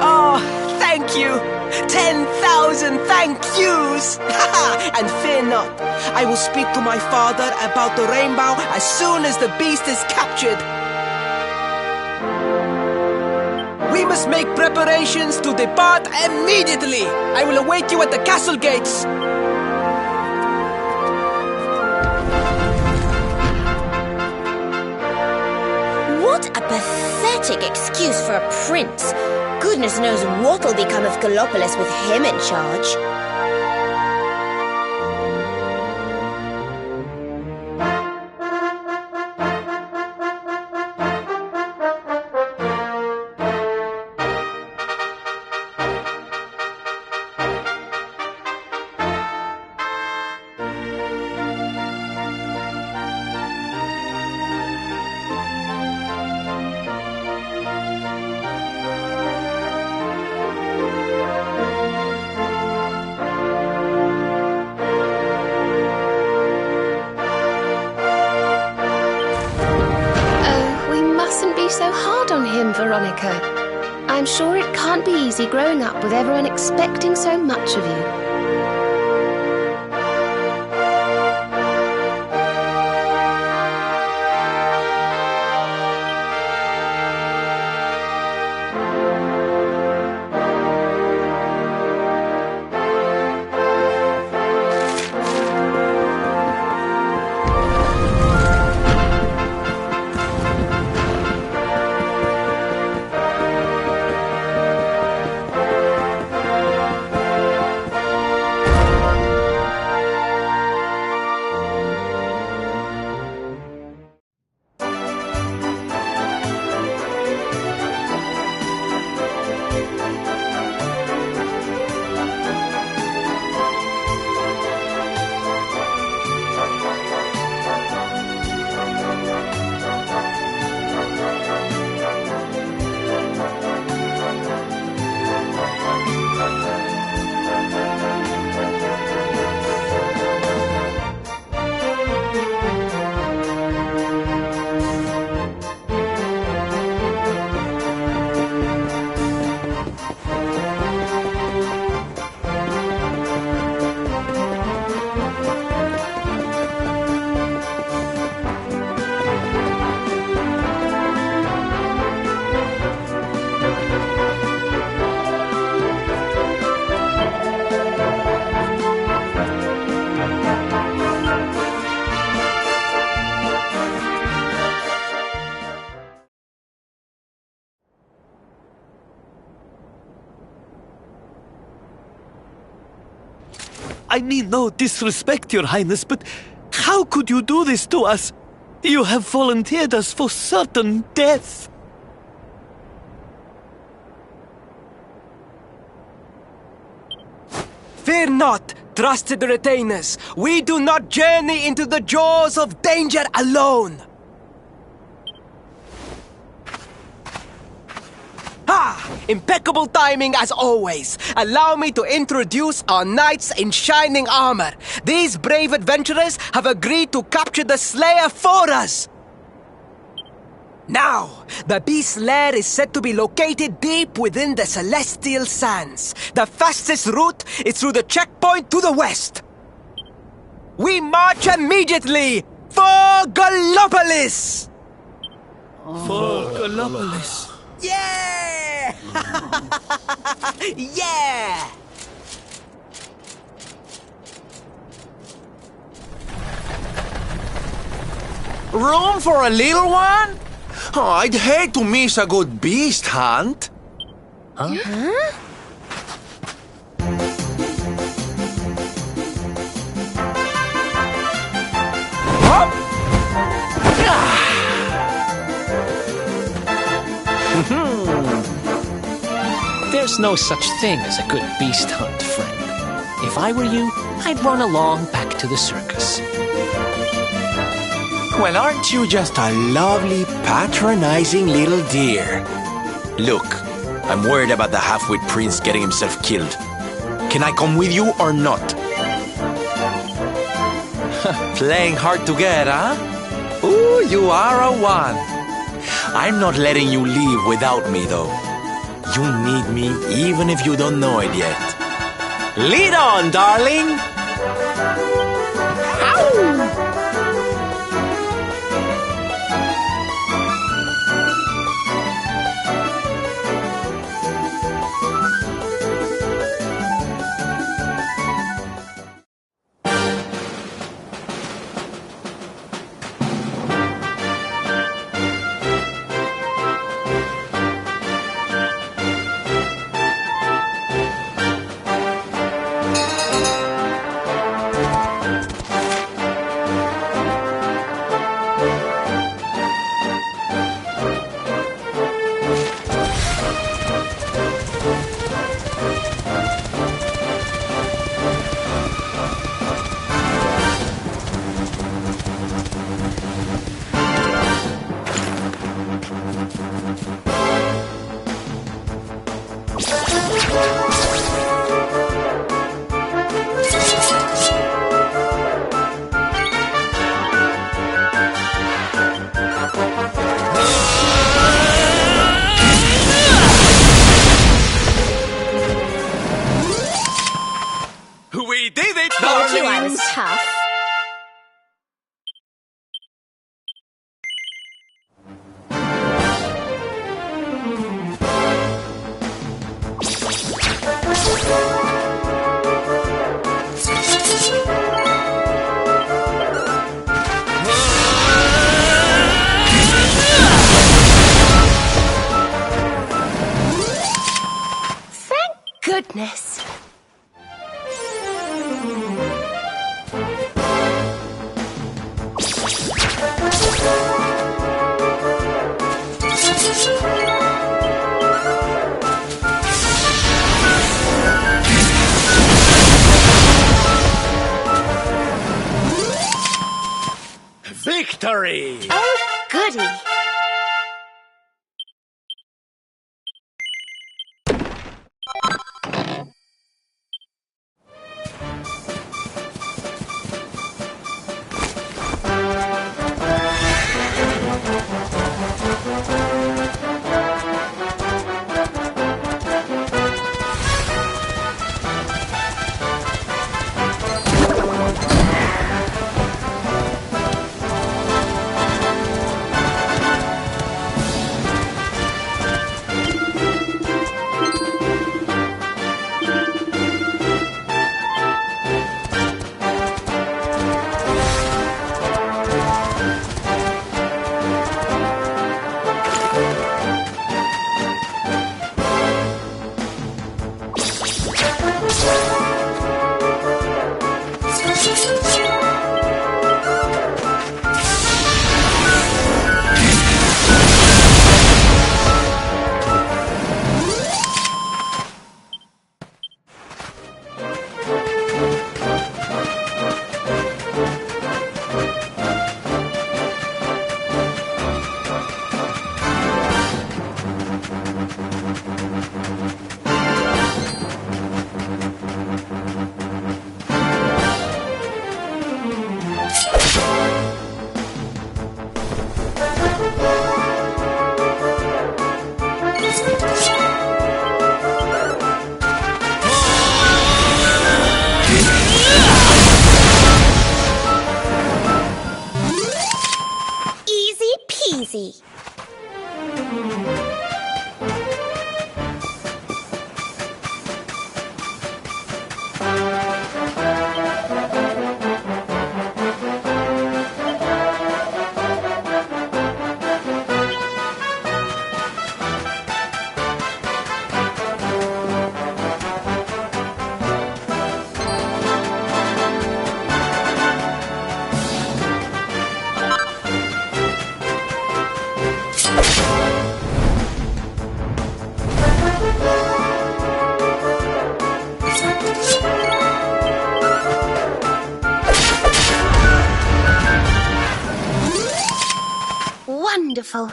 Oh, thank you! 10,000 thank yous! And fear not, I will speak to my father about the rainbow as soon as the beast is captured. We must make preparations to depart immediately. I will await you at the castle gates. What a pathetic excuse for a prince. Goodness knows what'll become of Gallopolis with him in charge. So hard on him, Veronica. I'm sure it can't be easy growing up with everyone expecting so much of you. I mean no disrespect, Your Highness, but how could you do this to us? You have volunteered us for certain death. Fear not, trusted retainers. We do not journey into the jaws of danger alone. Impeccable timing as always. Allow me to introduce our knights in shining armor. These brave adventurers have agreed to capture the Slayer for us. Now, the beast's lair is said to be located deep within the Celestial Sands. The fastest route is through the checkpoint to the west. We march immediately for Gallopolis! For Gallopolis. Yeah! Yeah! Room for a little one? Oh, I'd hate to miss a good beast hunt. Huh? There's no such thing as a good beast hunt, friend. If I were you, I'd run along back to the circus. Well, aren't you just a lovely, patronizing little dear? Look, I'm worried about the half-wit prince getting himself killed. Can I come with you or not? Playing hard to get, huh? Ooh, you are a one. I'm not letting you leave without me, though. You need me even if you don't know it yet. Lead on, darling! Ow! We did it, Told you I darlings! was tough. Thank goodness. Victory! Oh, goody. easy. beautiful.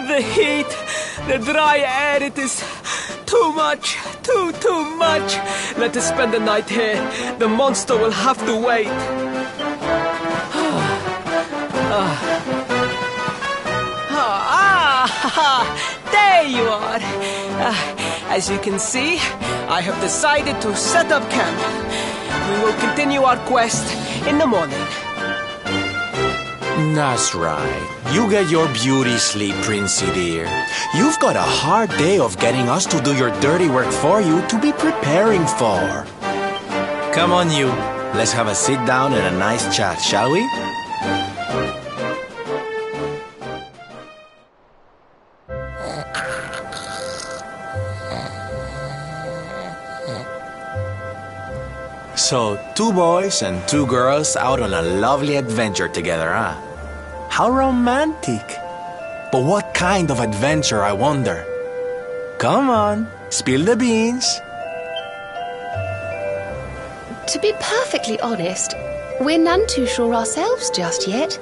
The heat, the dry air, it is too much, too much. Let us spend the night here. The monster will have to wait. There you are. As you can see, I have decided to set up camp. We will continue our quest in the morning. That's right. You get your beauty sleep, Princey dear. You've got a hard day of getting us to do your dirty work for you to be preparing for. Come on, you. Let's have a sit down and a nice chat, shall we? So, 2 boys and 2 girls out on a lovely adventure together, huh? How romantic. But what kind of adventure, I wonder? Come on, spill the beans. To be perfectly honest, we're none too sure ourselves just yet.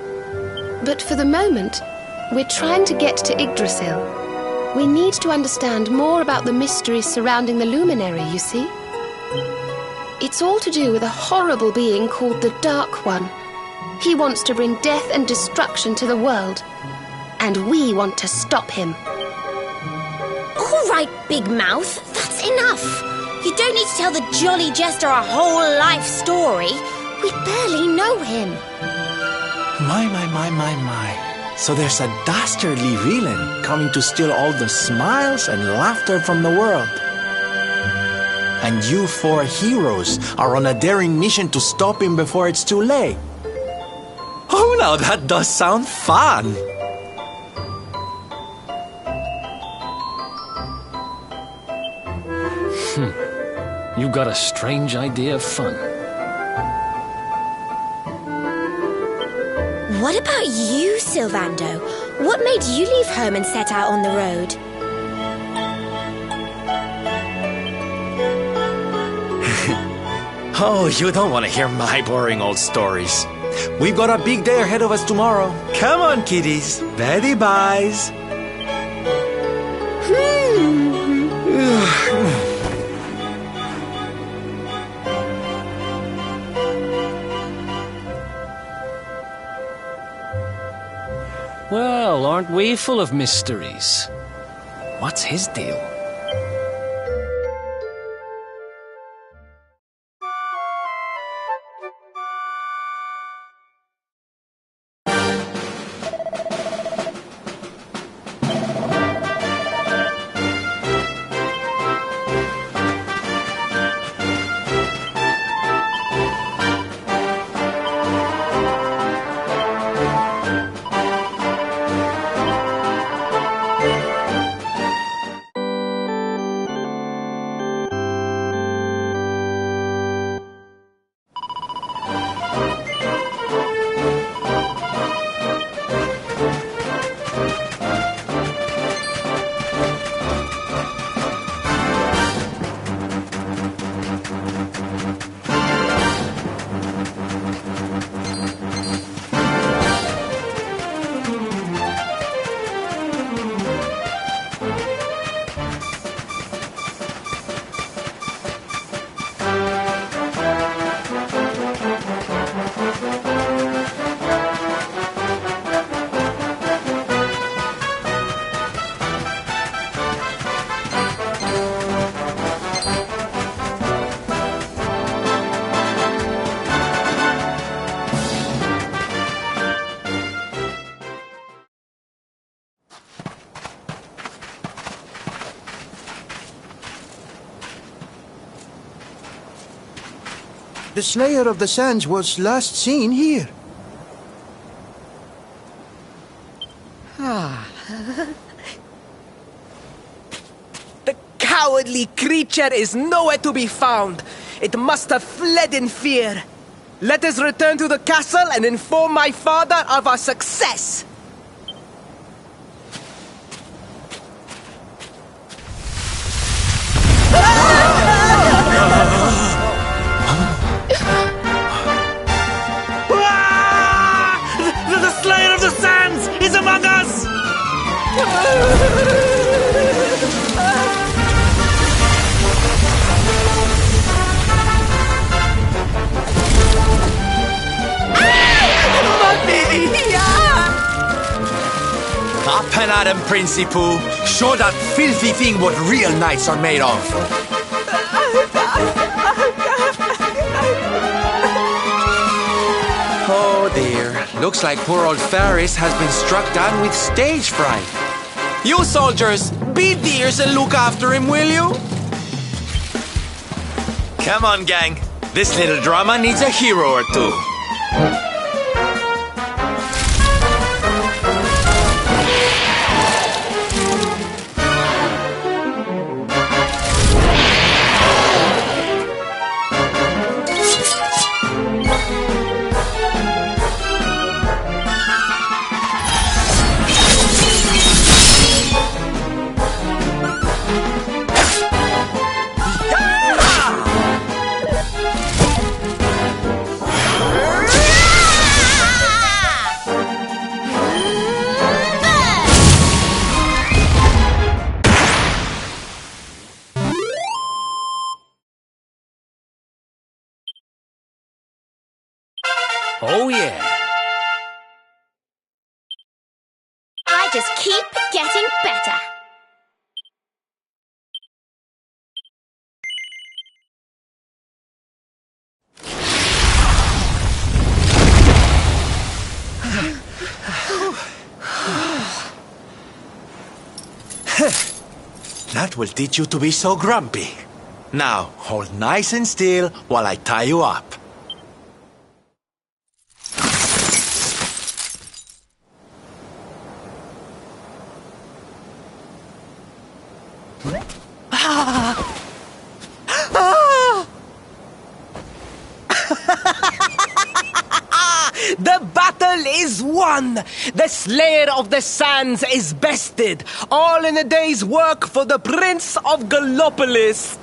But for the moment, we're trying to get to Yggdrasil. We need to understand more about the mysteries surrounding the luminary, you see. It's all to do with a horrible being called the Dark One. He wants to bring death and destruction to the world. And we want to stop him. All right, Big Mouth, that's enough. You don't need to tell the Jolly Jester a whole life story. We barely know him. My. So there's a dastardly villain coming to steal all the smiles and laughter from the world. And you 4 heroes are on a daring mission to stop him before it's too late. Oh, now that does sound fun. You got a strange idea of fun. What about you, Sylvando? What made you leave home and set out on the road? Oh, you don't want to hear my boring old stories. We've got a big day ahead of us tomorrow. Come on, kiddies. Betty buys. Well, aren't we full of mysteries? What's his deal? The Slayer of the Sands was last seen here. The cowardly creature is nowhere to be found. It must have fled in fear. Let us return to the castle and inform my father of our success. The Slayer of the Sands is among us! Up and at him, Principal. Show that filthy thing what real knights are made of. Oh dear. Looks like poor old Faris has been struck down with stage fright. You soldiers, be dears and look after him, will you? Come on, gang. This little drama needs a hero or two. Oh, yeah. I just keep getting better. That will teach you to be so grumpy. Now, hold nice and still while I tie you up. The battle is won! The Slayer of the Sands is bested! All in a day's work for the Prince of Gallopolis!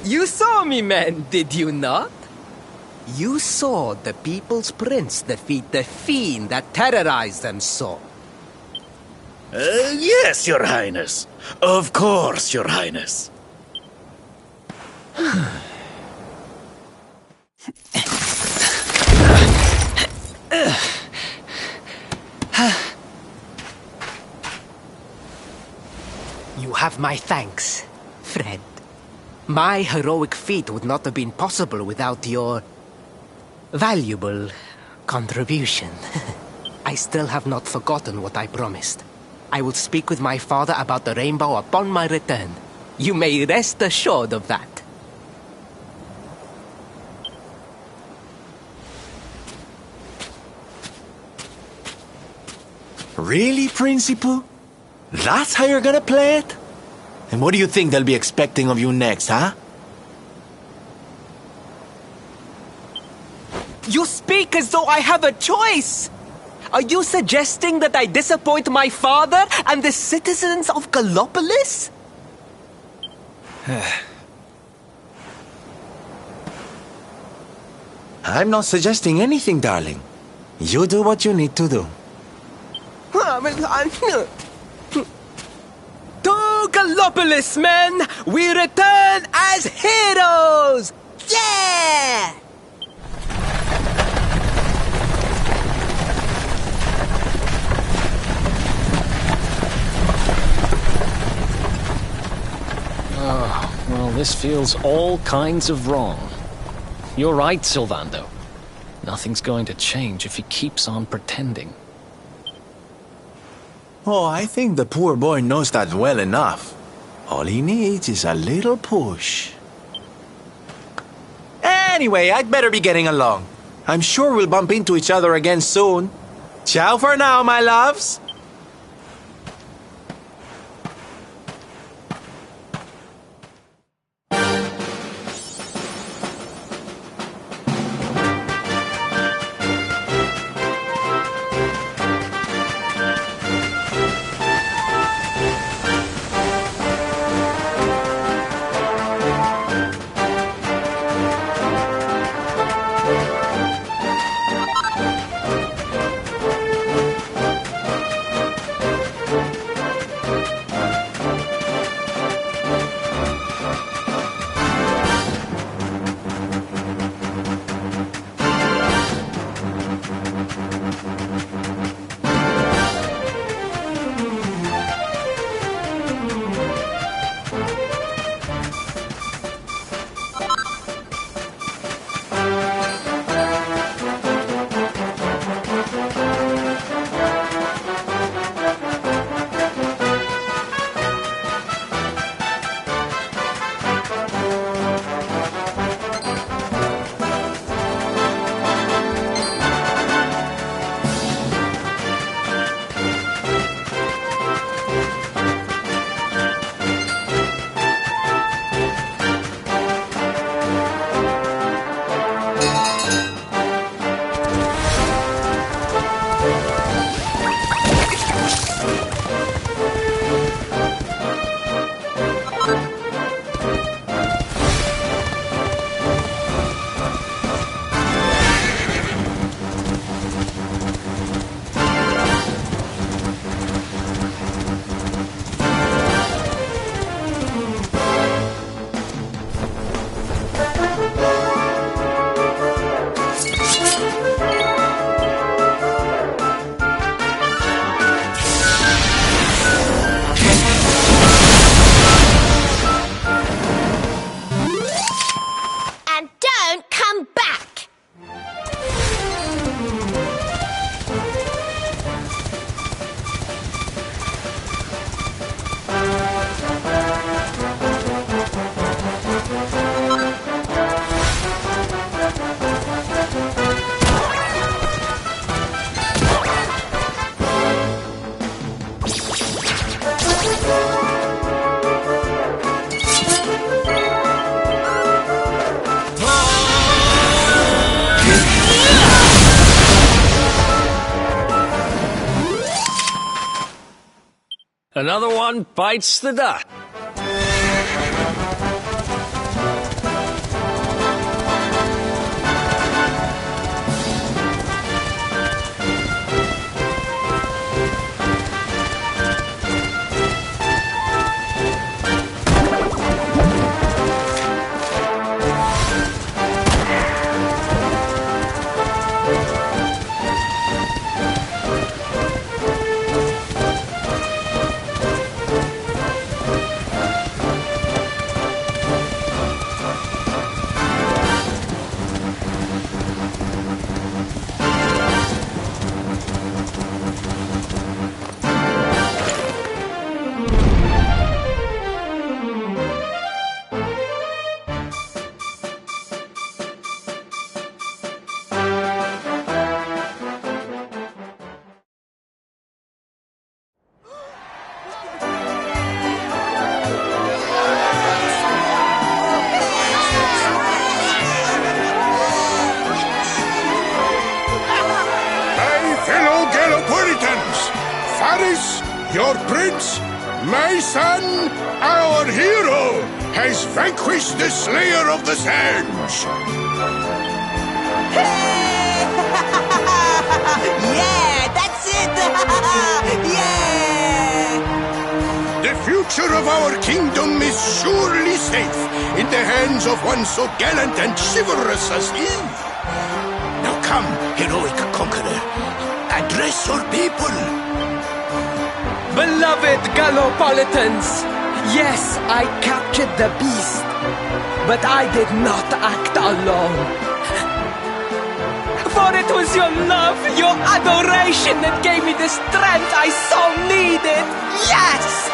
You saw me, men, did you not? You saw the People's Prince defeat the fiend that terrorized them so. Yes, Your Highness. Of course, Your Highness. You have my thanks, Fred. My heroic feat would not have been possible without your valuable contribution. I still have not forgotten what I promised. I will speak with my father about the rainbow upon my return. You may rest assured of that. Really, Principal? That's how you're gonna play it? And what do you think they'll be expecting of you next, huh? You speak as though I have a choice! Are you suggesting that I disappoint my father and the citizens of Gallopolis? I'm not suggesting anything, darling. You do what you need to do. To Gallopolis, men! We return as heroes! Yeah! Oh, well, this feels all kinds of wrong. You're right, Sylvando. Nothing's going to change if he keeps on pretending. Oh, I think the poor boy knows that well enough. All he needs is a little push. Anyway, I'd better be getting along. I'm sure we'll bump into each other again soon. Ciao for now, my loves. Another one bites the dust. Faris, your prince, my son, our hero, has vanquished the Slayer of the Sands. Yeah, that's it! Yeah! The future of our kingdom is surely safe in the hands of one so gallant and chivalrous as he. Now come, heroic conqueror, address your people. Beloved Gallopolitans, yes, I captured the beast, but I did not act alone. For it was your love, your adoration that gave me the strength I so needed. Yes!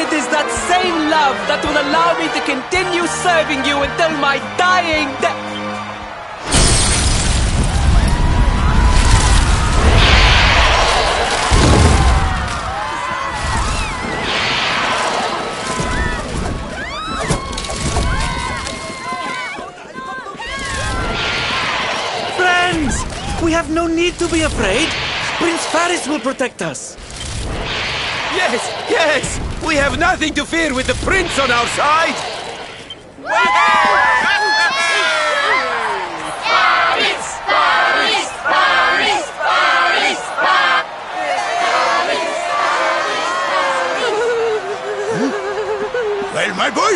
it is that same love that will allow me to continue serving you until my dying day. We have no need to be afraid. Prince Faris will protect us. Yes, yes! We have nothing to fear with the prince on our side! Faris! Faris! Faris! Faris! Well, my boy,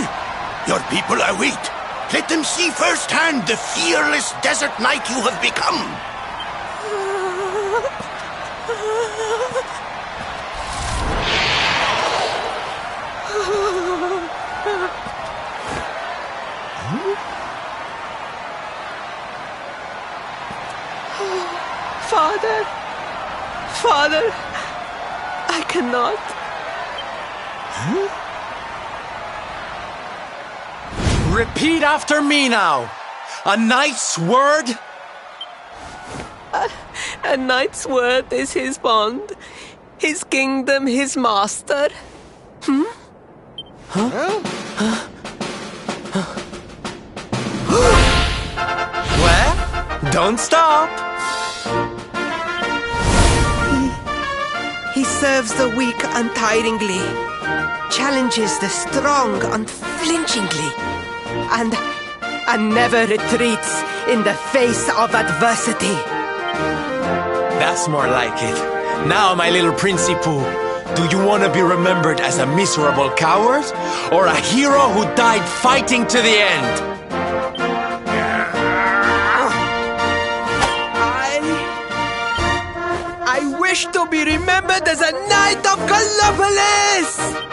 your people await. Let them see firsthand the fearless desert knight you have become. Father, Father, I cannot. Repeat after me now. A knight's word? A knight's word is his bond. His kingdom, his master. Well, don't stop. He serves the weak untiringly, challenges the strong unflinchingly, and never retreats in the face of adversity. That's more like it. Now, my little Principoo, do you want to be remembered as a miserable coward or a hero who died fighting to the end? I wish to be remembered as a knight of Gallopolis!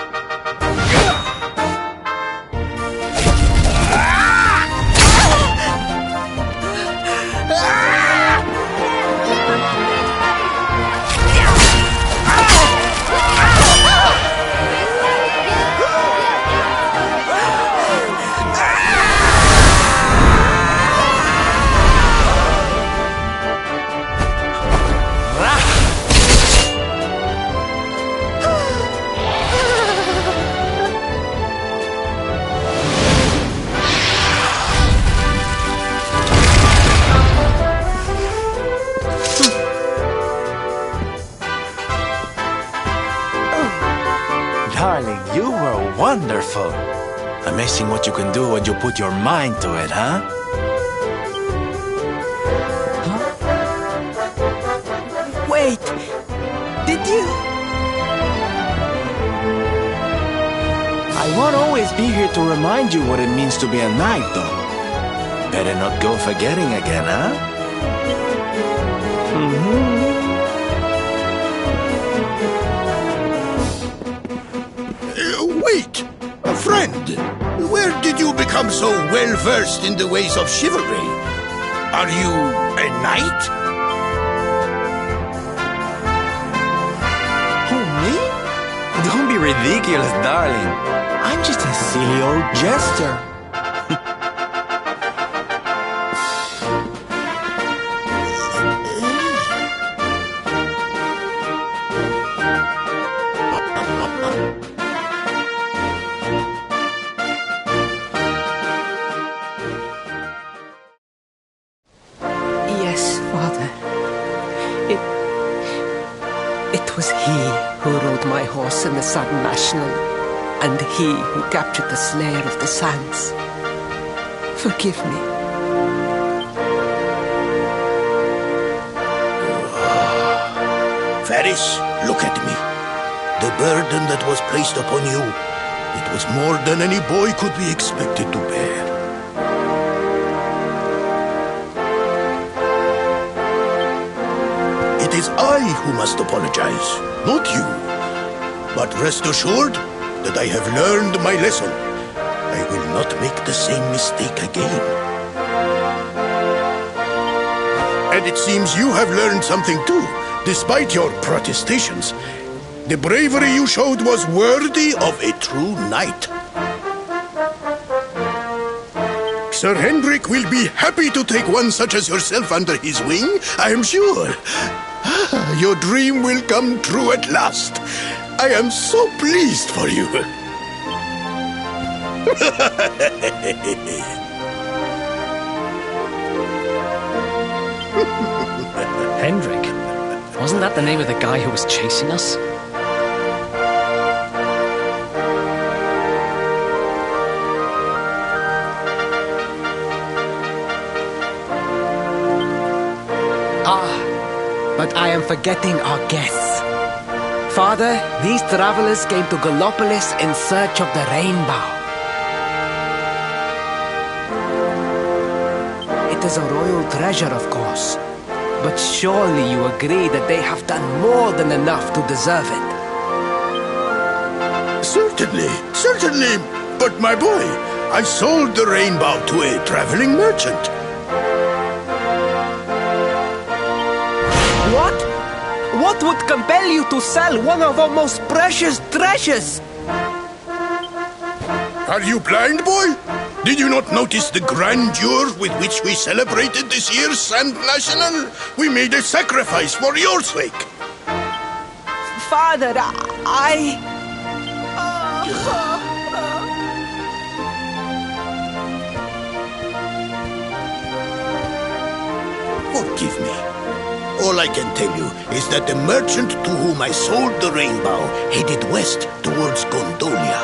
Darling, you were wonderful. Amazing what you can do when you put your mind to it, huh? Wait, did you? I won't always be here to remind you what it means to be a knight, though. Better not go forgetting again, huh? Wait! A friend! Where did you become so well-versed in the ways of chivalry? Are you a knight? Who, me? Don't be ridiculous, darling. I'm just a silly old jester. Yes, Father. It was he who rode my horse in the Sun National, and he who captured the Slayer of the Sands. Forgive me. Faris, look at me. The burden that was placed upon you, it was more than any boy could be expected to bear. It is I who must apologize, not you. But rest assured that I have learned my lesson. I will not make the same mistake again. And it seems you have learned something too, despite your protestations. The bravery you showed was worthy of a true knight. Sir Hendrik will be happy to take one such as yourself under his wing, I am sure. Your dream will come true at last. I am so pleased for you. Hendrik? Wasn't that the name of the guy who was chasing us? But I am forgetting our guests. Father, these travelers came to Gallopolis in search of the rainbow. It is a royal treasure, of course. But surely you agree that they have done more than enough to deserve it. Certainly, certainly. But my boy, I sold the rainbow to a traveling merchant. What? What would compel you to sell one of our most precious treasures? Are you blind, boy? Did you not notice the grandeur with which we celebrated this year's Sand National? We made a sacrifice for your sake. Father, Forgive me. All I can tell you is that the merchant to whom I sold the rainbow headed west towards Gondolia.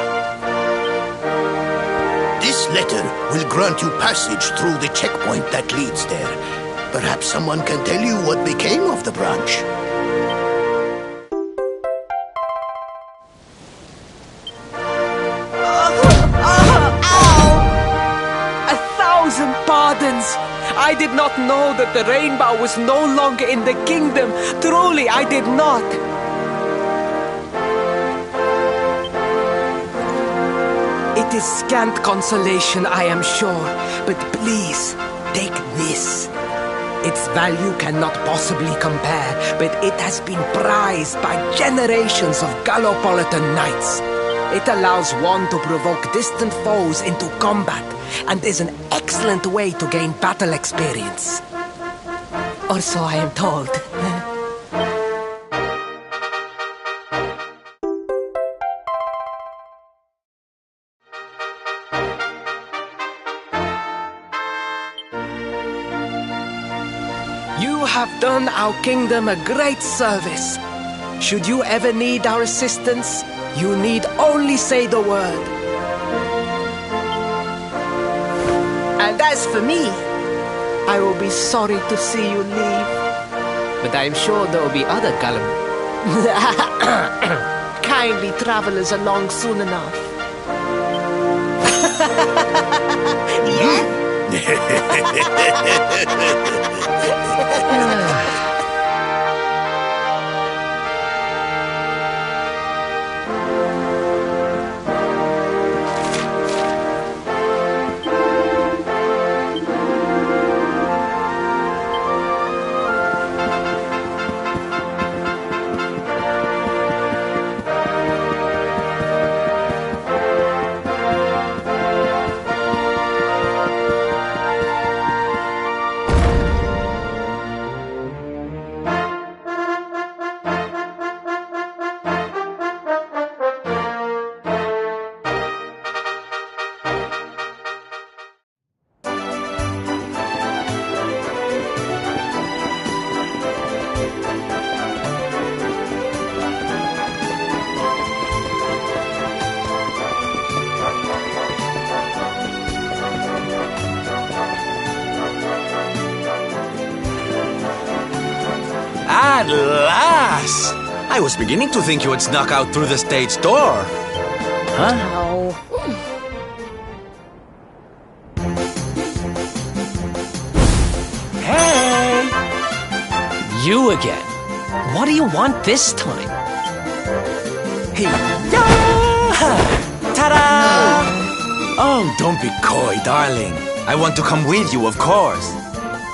This letter will grant you passage through the checkpoint that leads there. Perhaps someone can tell you what became of the branch. A thousand pardons! I did not know that the rainbow was no longer in the kingdom. Truly, I did not. It is scant consolation, I am sure. But please, take this. Its value cannot possibly compare, but it has been prized by generations of Gallopolitan knights. It allows one to provoke distant foes into combat, and is an excellent way to gain battle experience. Or so I am told. You have done our kingdom a great service. Should you ever need our assistance, you need only say the word. And as for me, I will be sorry to see you leave. But I am sure there will be other kindly travelers along soon enough. At last! I was beginning to think you had snuck out through the stage door. Huh? Hey! You again. What do you want this time? Hey. Ta-da! Oh, don't be coy, darling. I want to come with you, of course.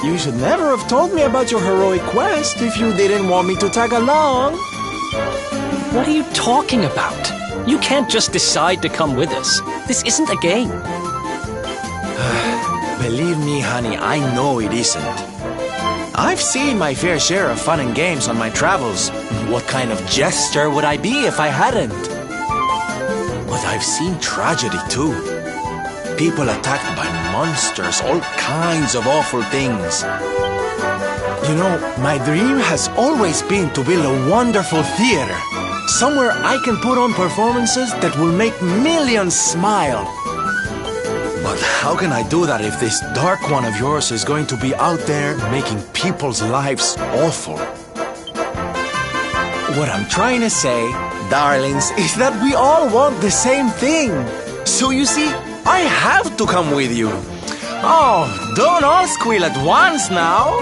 You should never have told me about your heroic quest if you didn't want me to tag along. What are you talking about? You can't just decide to come with us. This isn't a game. Believe me, honey, I know it isn't. I've seen my fair share of fun and games on my travels. What kind of jester would I be if I hadn't? But I've seen tragedy too. People attacked by monsters, all kinds of awful things. You know, my dream has always been to build a wonderful theater. Somewhere I can put on performances that will make millions smile. But how can I do that if this dark one of yours is going to be out there making people's lives awful? What I'm trying to say, darlings, is that we all want the same thing. So you see, I have to come with you. Oh, don't all squeal at once now.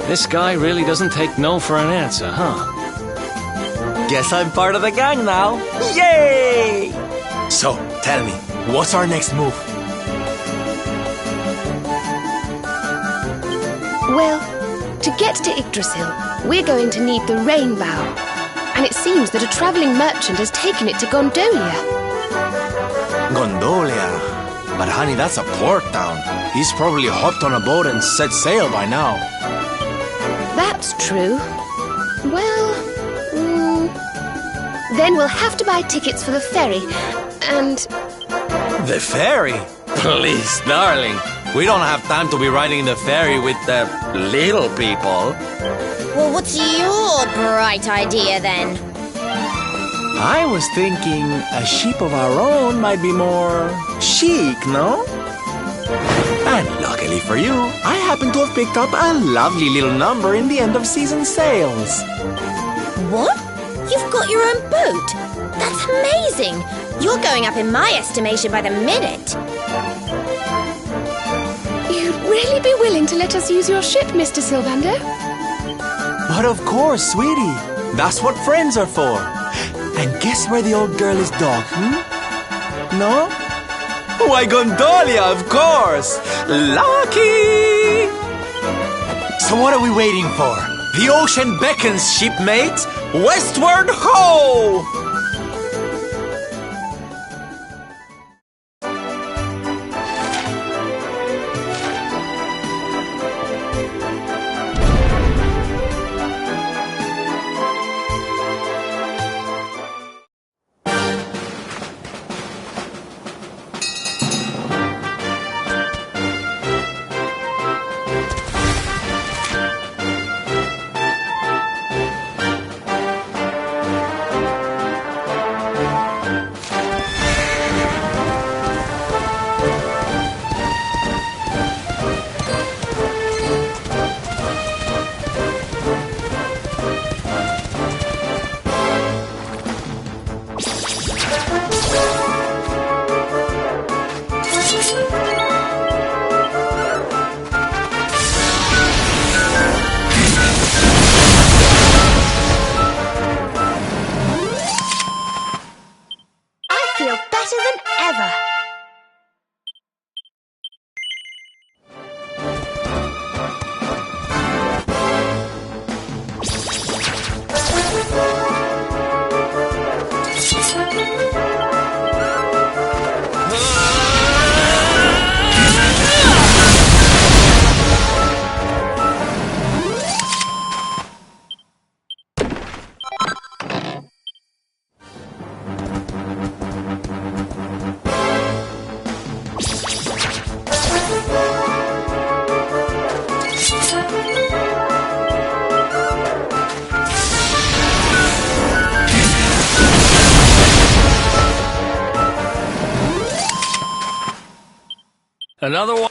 This guy really doesn't take no for an answer, huh? Guess I'm part of the gang now. Yay! So, tell me, what's our next move? Well, to get to Yggdrasil, we're going to need the Rainbow. And it seems that a traveling merchant has taken it to Gondolia. Gondolia? But honey, that's a port town. He's probably hopped on a boat and set sail by now. That's true. Well, then we'll have to buy tickets for the ferry, and... The ferry? Please, darling. We don't have time to be riding the ferry with the little people. Well, what's your bright idea then? I was thinking a ship of our own might be more chic, no? And luckily for you, I happen to have picked up a lovely little number in the end of season sales. What? You've got your own boat? That's amazing! You're going up in my estimation by the minute. You'd really be willing to let us use your ship, Mr. Sylvander? But of course, sweetie. That's what friends are for. And guess where the old girl is docked, No? Why, Gondolia, of course! Lucky! So what are we waiting for? The ocean beckons, shipmates! Westward ho! Another one.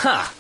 Ha!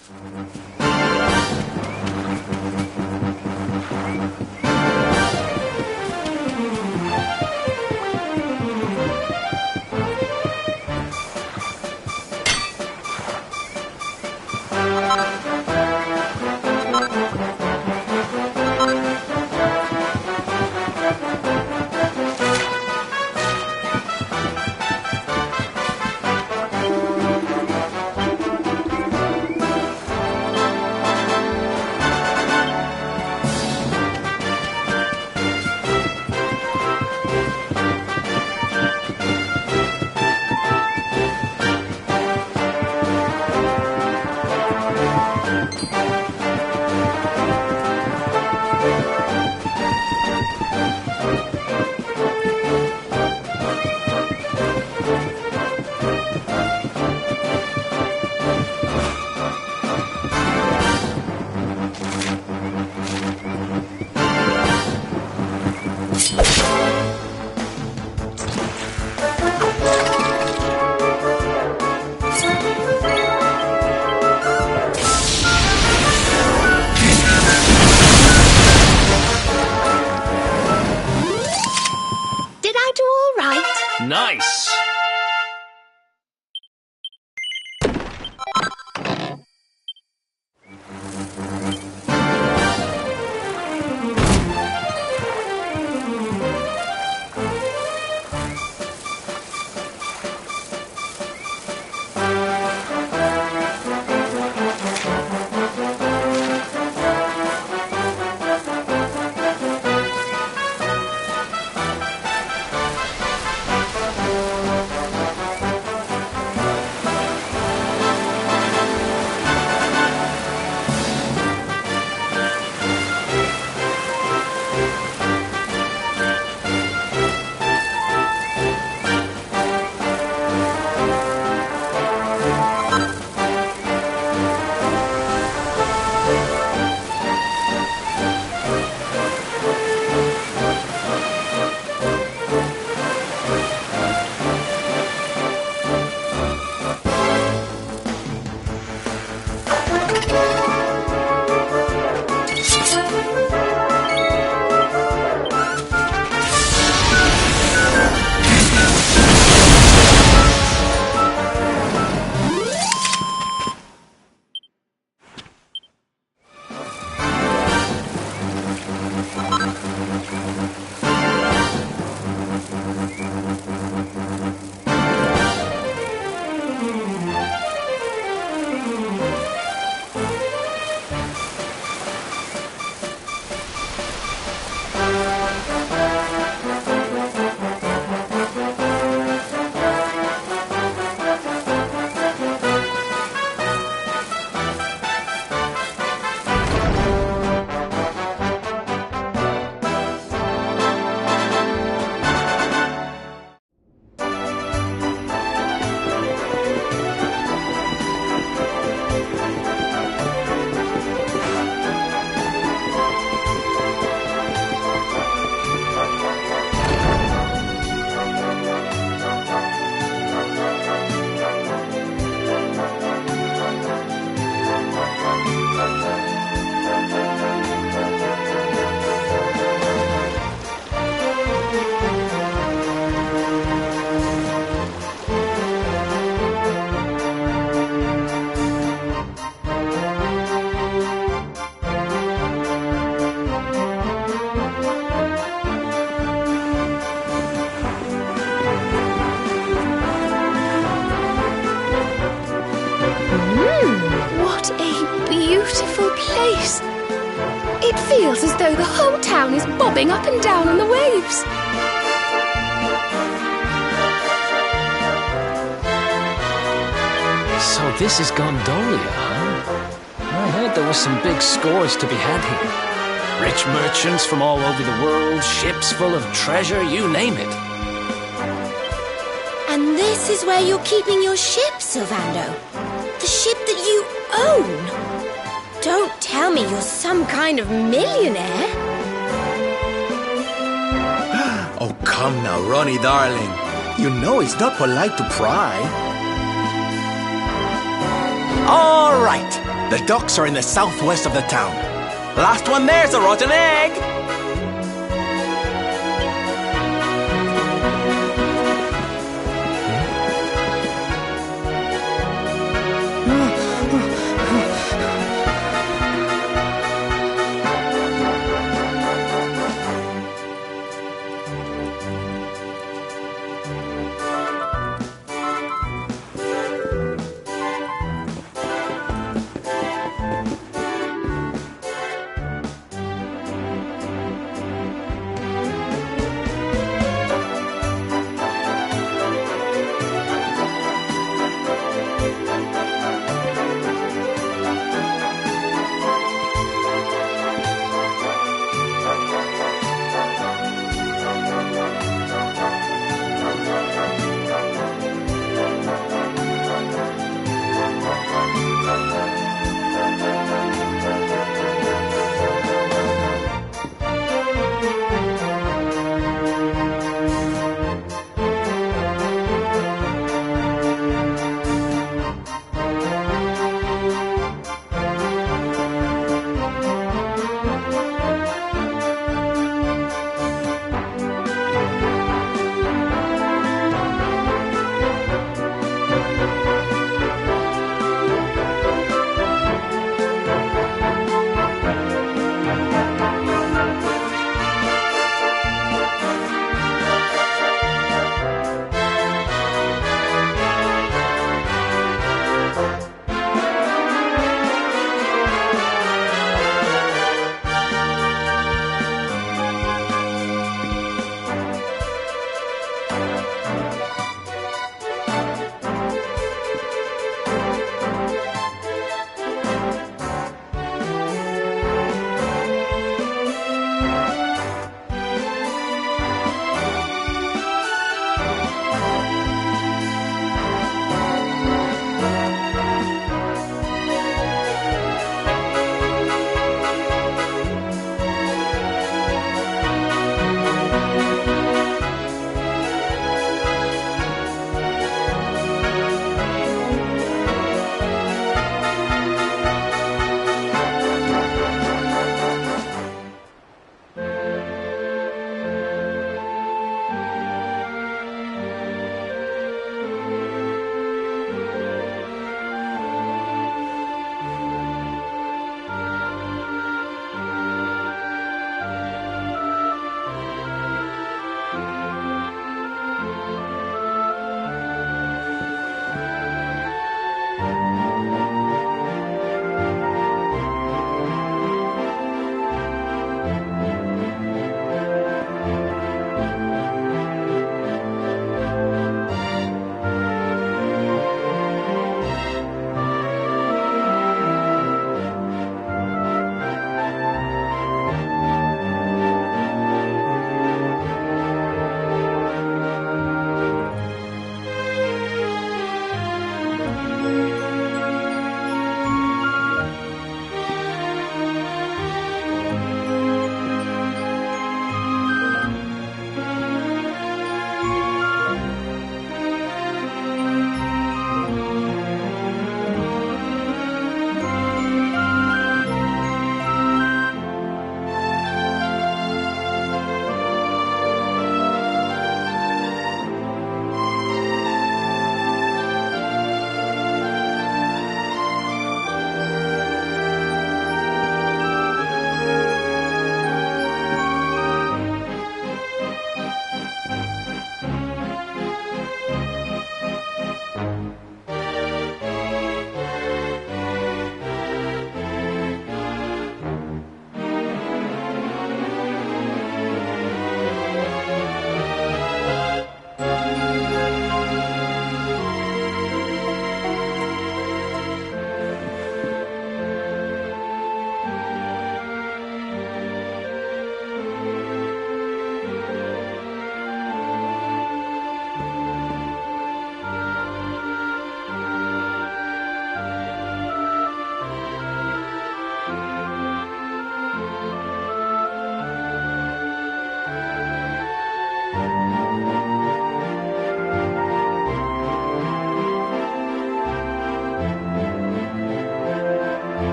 Nice! What a beautiful place. It feels as though the whole town is bobbing up and down on the waves. So this is Gondolia, huh? I heard there were some big scores to be had here. Rich merchants from all over the world, ships full of treasure, you name it. And this is where you're keeping your ship, Sylvando? The ship that you own? Don't tell me you're some kind of millionaire. Oh, come now, Ronnie, darling. You know it's not polite to pry. All right. The ducks are in the southwest of the town. Last one there's a rotten egg.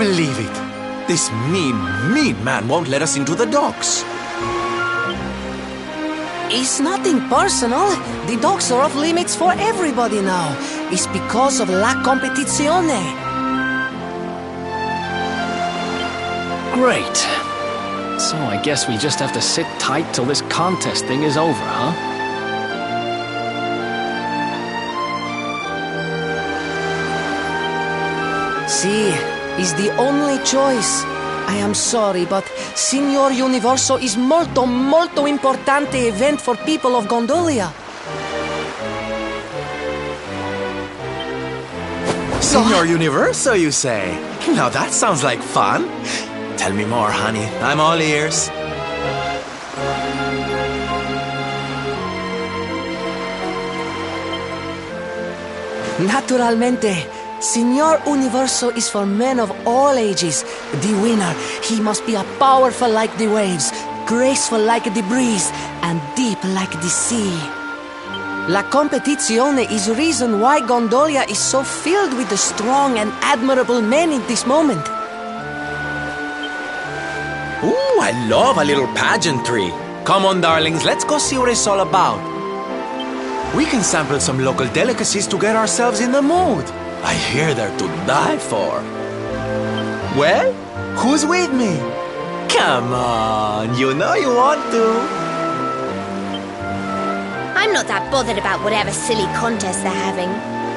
believe it. This mean man won't let us into the docks. It's nothing personal. The docks are off limits for everybody now. It's because of la competizione. Great. So I guess we just have to sit tight till this contest thing is over, huh? See, is the only choice. I am sorry, but Signor Universo is molto importante event for people of Gondolia. Signor Universo, you say? Now that sounds like fun. Tell me more, honey. I'm all ears. Naturalmente. Signor Universo is for men of all ages. The winner, he must be powerful like the waves, graceful like the breeze, and deep like the sea. La competizione is the reason why Gondolia is so filled with the strong and admirable men in this moment. Ooh, I love a little pageantry. Come on, darlings, let's go see what it's all about. We can sample some local delicacies to get ourselves in the mood. I hear they're to die for. Well, who's with me? Come on, you know you want to. I'm not that bothered about whatever silly contest they're having.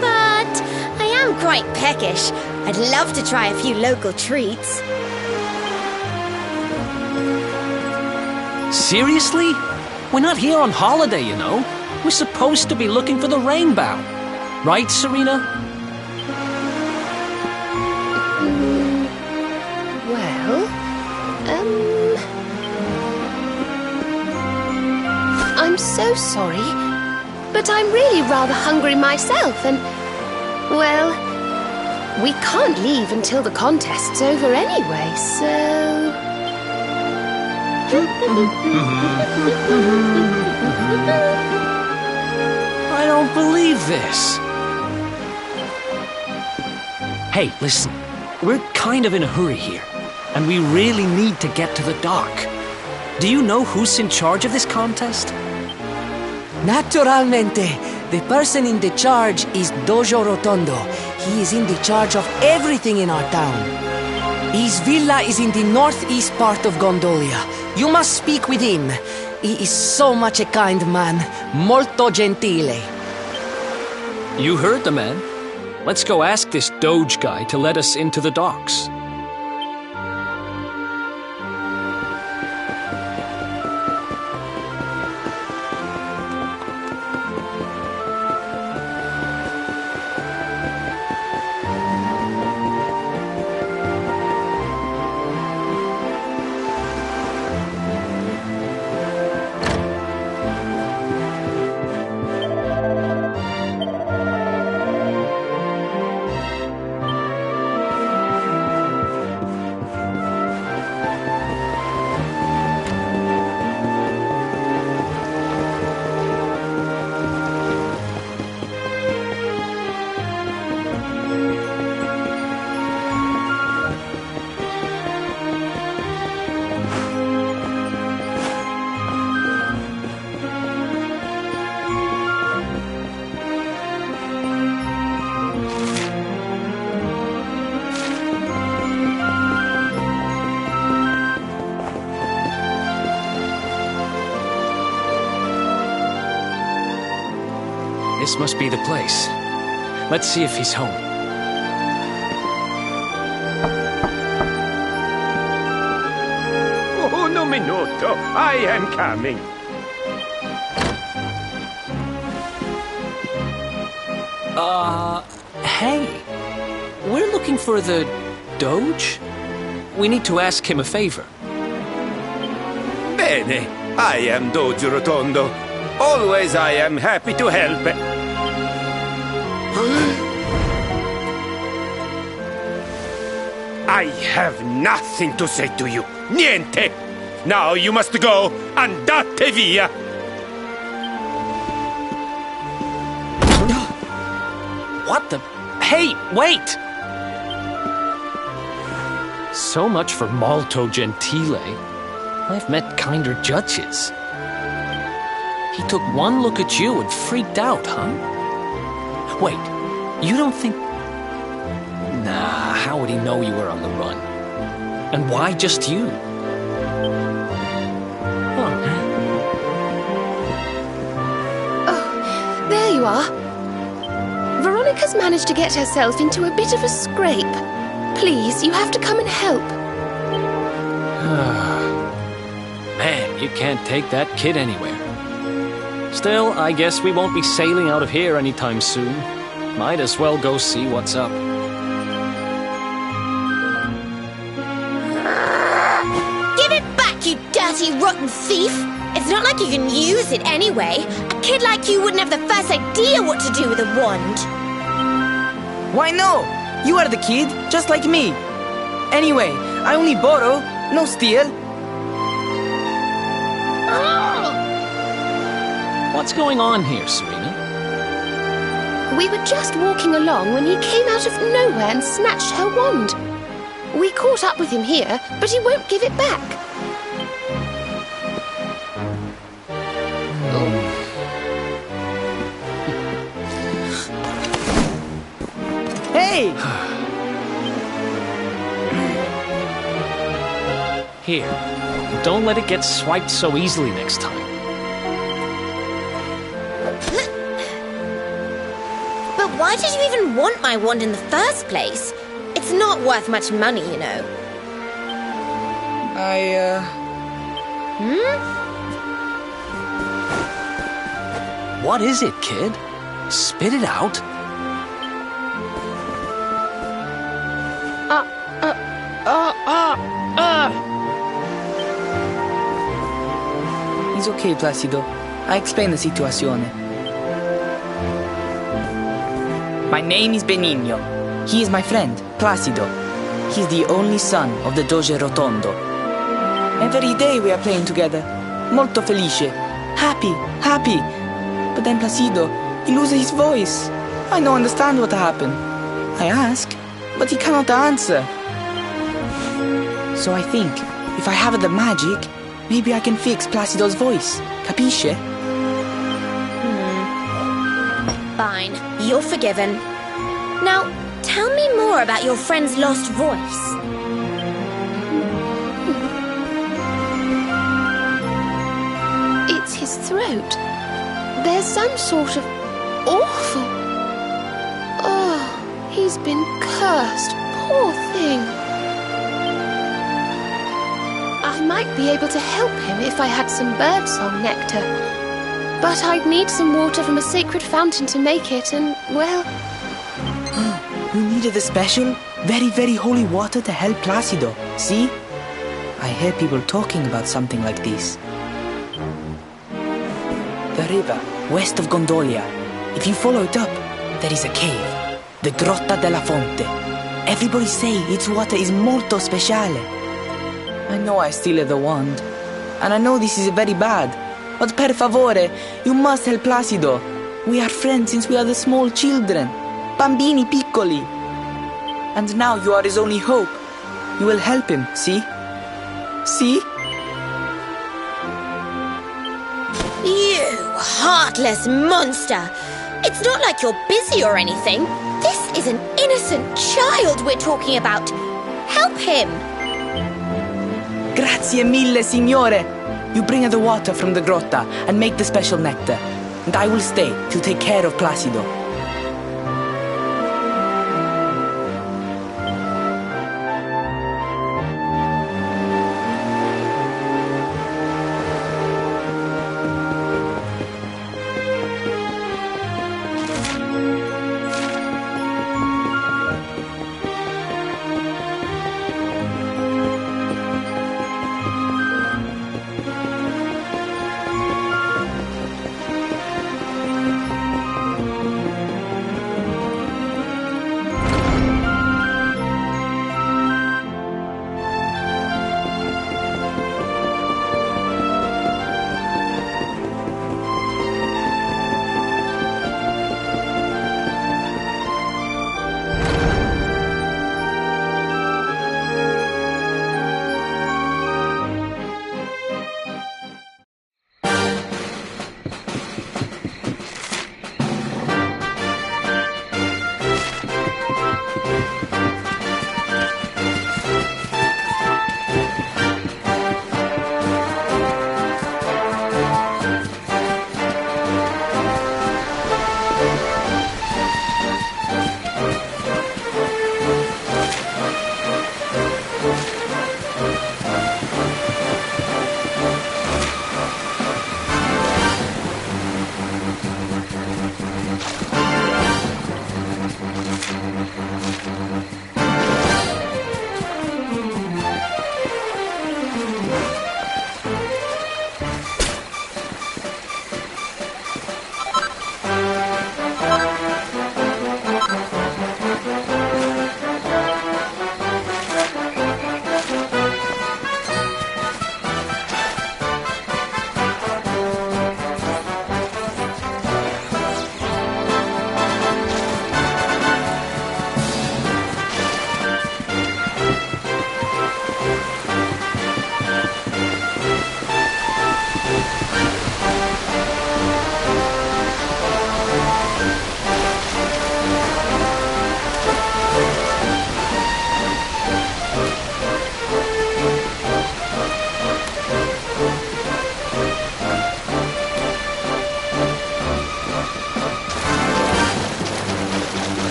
But I am quite peckish. I'd love to try a few local treats. Seriously? We're not here on holiday, you know. We're supposed to be looking for the rainbow. Right, Serena? I'm so sorry, but I'm really rather hungry myself and, well, we can't leave until the contest's over anyway, so... I don't believe this. Hey, listen. We're kind of in a hurry here, and we really need to get to the dock. Do you know who's in charge of this contest? Naturalmente. The person in the charge is Dojo Rotondo. He is in the charge of everything in our town. His villa is in the northeast part of Gondolia. You must speak with him. He is so much a kind man. Molto gentile. You heard the man. Let's go ask this Doge guy to let us into the docks. This must be the place. Let's see if he's home. Un minuto, I am coming. Hey. We're looking for the Doge? We need to ask him a favor. Bene, I am Doge Rotondo. Always I am happy to help. I have nothing to say to you. Niente! Now you must go. Andate via! What the... Hey, wait! So much for molto gentile. I've met kinder judges. He took one look at you and freaked out, huh? Wait, you don't think... Nah, how would he know you were on the run? And why just you? Oh, there you are. Veronica's managed to get herself into a bit of a scrape. Please, you have to come and help. Man, you can't take that kid anywhere. Still, I guess we won't be sailing out of here anytime soon. Might as well go see what's up. Give it back, you dirty, rotten thief! It's not like you can use it anyway. A kid like you wouldn't have the first idea what to do with a wand. Why no? You are the kid, just like me. Anyway, I only borrow, no steal. What's going on here, Serena? We were just walking along when he came out of nowhere and snatched her wand. We caught up with him here, but he won't give it back. Hey! Here, don't let it get swiped so easily next time. But why did you even want my wand in the first place? It's not worth much money, you know. What is it, kid? Spit it out. It's okay, Placido. I explain the situation. My name is Benigno. He is my friend, Placido. He's the only son of the Doge Rotondo. Every day we are playing together. Molto felice. Happy, happy. But then Placido, he loses his voice. I don't understand what happened. I ask, but he cannot answer. So I think, if I have the magic, maybe I can fix Placido's voice. Capisce? Fine, you're forgiven. Now, tell me more about your friend's lost voice. It's his throat. There's some sort of awful... Oh, he's been cursed. Poor thing. I might be able to help him if I had some birdsong nectar. But I'd need some water from a sacred fountain to make it, and, well... You needed the special, very, very holy water to help Placido, see? I hear people talking about something like this. The river, west of Gondolia. If you follow it up, there is a cave. The Grotta della Fonte. Everybody say its water is molto speciale. I know I steal the wand. And I know this is very bad. But per favore, you must help Placido. We are friends since we are the small children. Bambini piccoli. And now you are his only hope. You will help him, see? See? You heartless monster! It's not like you're busy or anything. This is an innocent child we're talking about. Help him! Grazie mille, signore! You bring her the water from the grotta and make the special nectar. And I will stay to take care of Placido.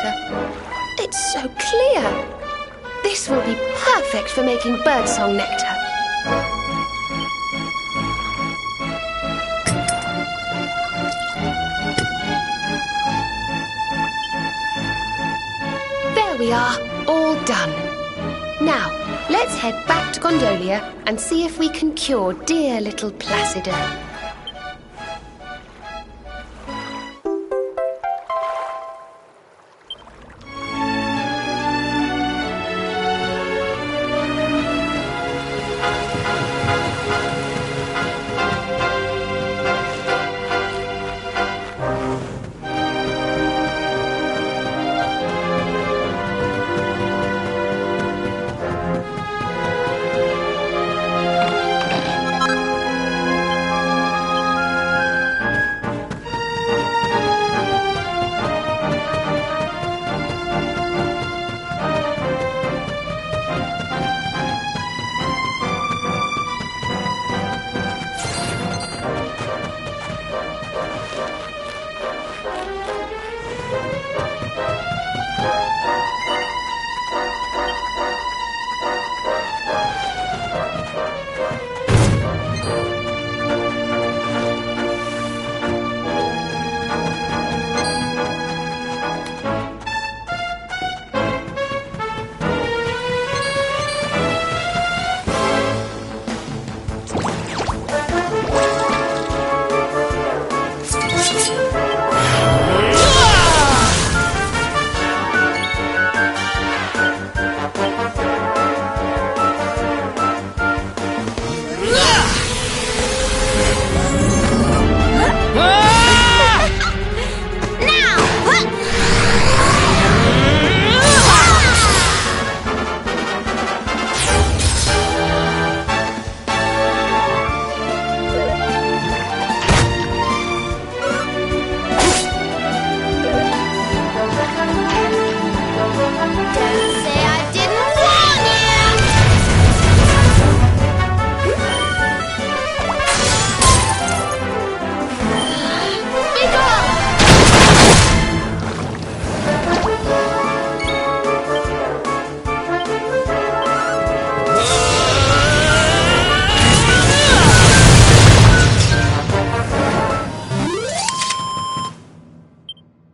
nectar. It's so clear. This will be perfect for making birdsong nectar. There we are, all done. Now, let's head back to Gondolia and see if we can cure dear little Placido.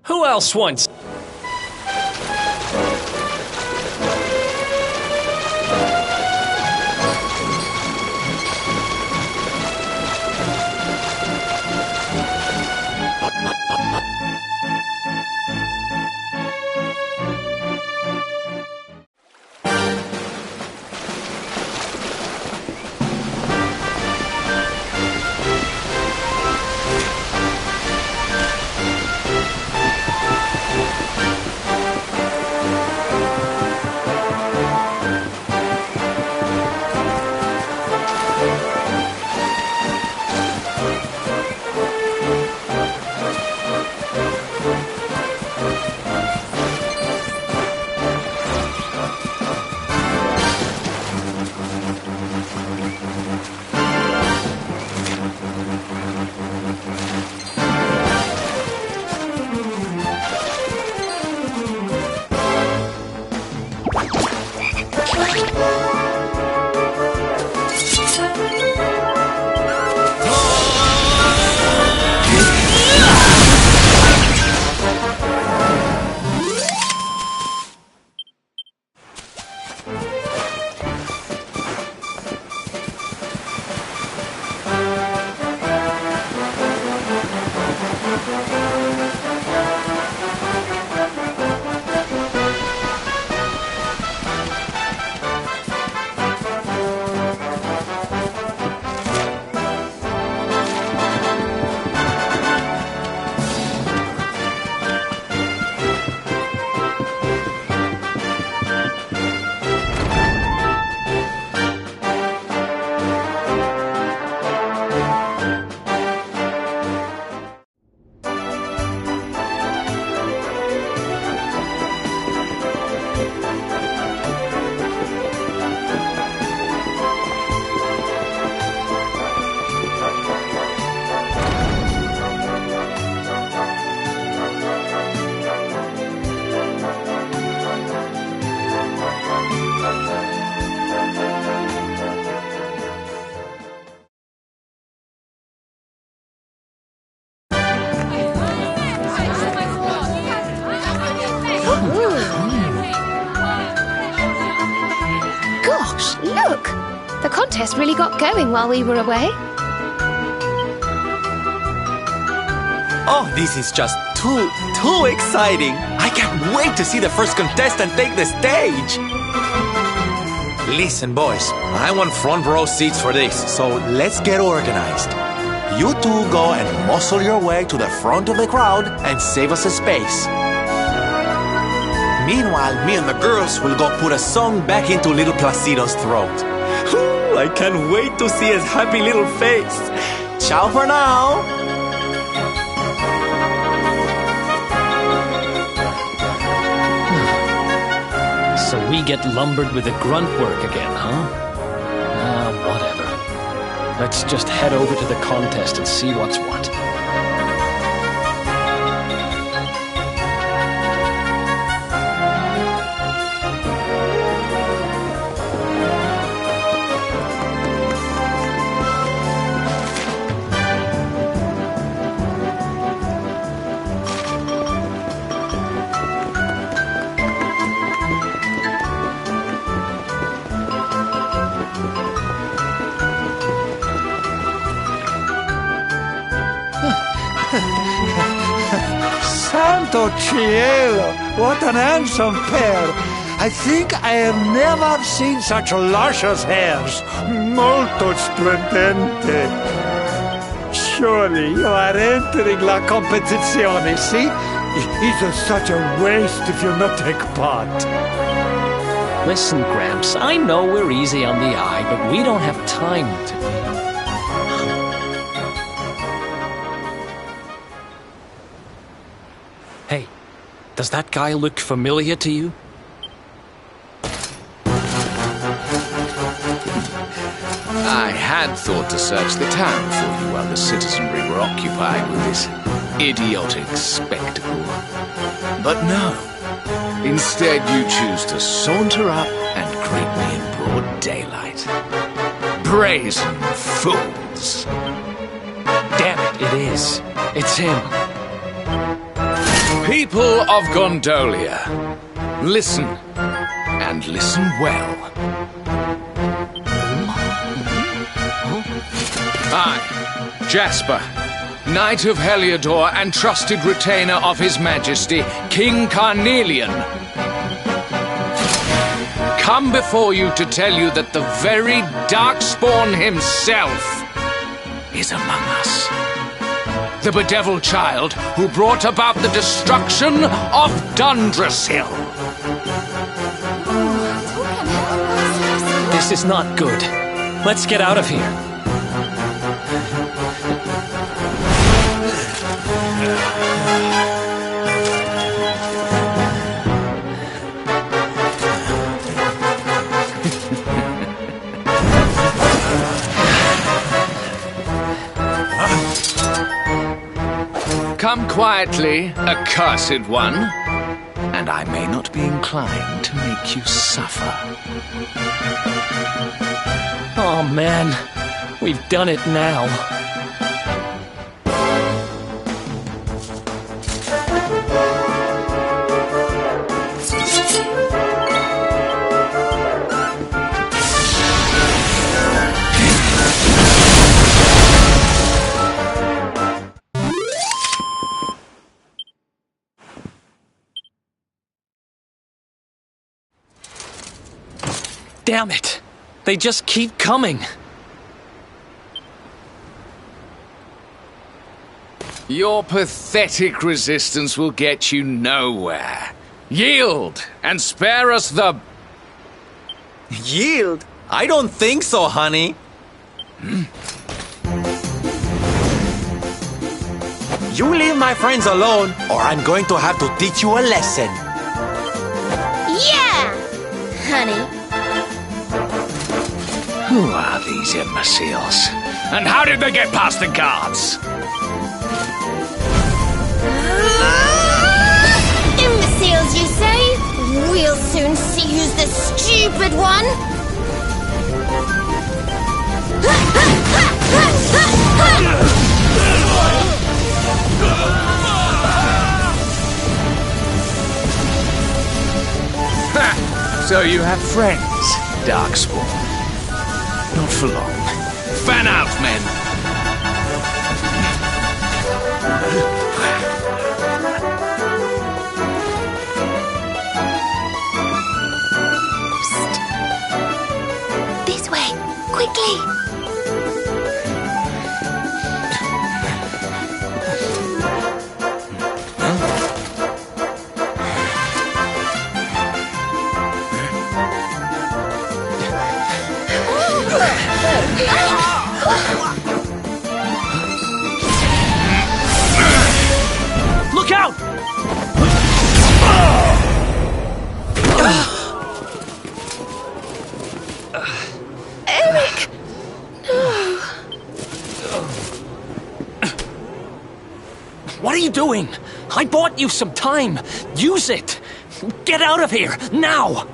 Who else wants... Look! The contest really got going while we were away. Oh, this is just too exciting. I can't wait to see the first contestant take the stage. Listen, boys, I want front row seats for this, so let's get organized. You two go and muscle your way to the front of the crowd and save us a space. Meanwhile, me and the girls will go put a song back into little Placido's throat. Ooh, I can't wait to see his happy little face. Ciao for now. So we get lumbered with the grunt work again, huh? Whatever. Let's just head over to the contest and see what's what. Santo cielo, what an handsome pair. I think I have never seen such luscious hairs. Molto splendente. Surely you are entering la competizione, see? It is such a waste if you not take part. Listen, Gramps, I know we're easy on the eye, but we don't have time to be. Hey, does that guy look familiar to you? I had thought to search the town for you while the citizenry were occupied with this idiotic spectacle. But no. Instead, you choose to saunter up and greet me in broad daylight. Brazen fools! Damn it, it is. It's him. People of Gondolia, listen, and listen well. I, Jasper, Knight of Heliodor and trusted retainer of His Majesty, King Carnelian, come before you to tell you that the very Darkspawn himself is among us. The bedeviled child who brought about the destruction of Dundrasil. This is not good. Let's get out of here. Come quietly, accursed one, and I may not be inclined to make you suffer. Oh man, we've done it now. Damn it! They just keep coming! Your pathetic resistance will get you nowhere. Yield, and spare us the... Yield? I don't think so, honey. You leave my friends alone, or I'm going to have to teach you a lesson. Yeah! Honey. Who are these imbeciles? And how did they get past the guards? Imbeciles, you say? We'll soon see who's the stupid one. So you have friends, Darkspawn. Not for long. Fan out, men! This way, quickly! Look out! Eric! No. What are you doing? I bought you some time. Use it. Get out of here, now!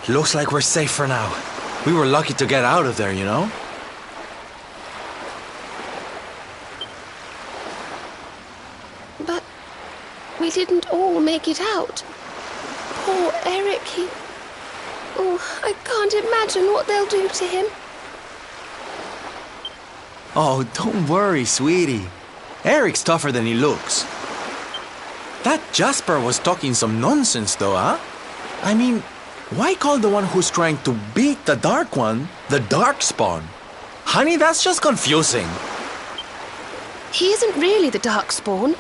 Looks like we're safe for now. We were lucky to get out of there, you know? But we didn't all make it out. Poor Eric, he... Oh, I can't imagine what they'll do to him. Oh, don't worry, sweetie. Eric's tougher than he looks. That Jasper was talking some nonsense, though, huh? I mean, why call the one who's trying to beat the Dark One the Darkspawn? Honey, that's just confusing. He isn't really the Darkspawn.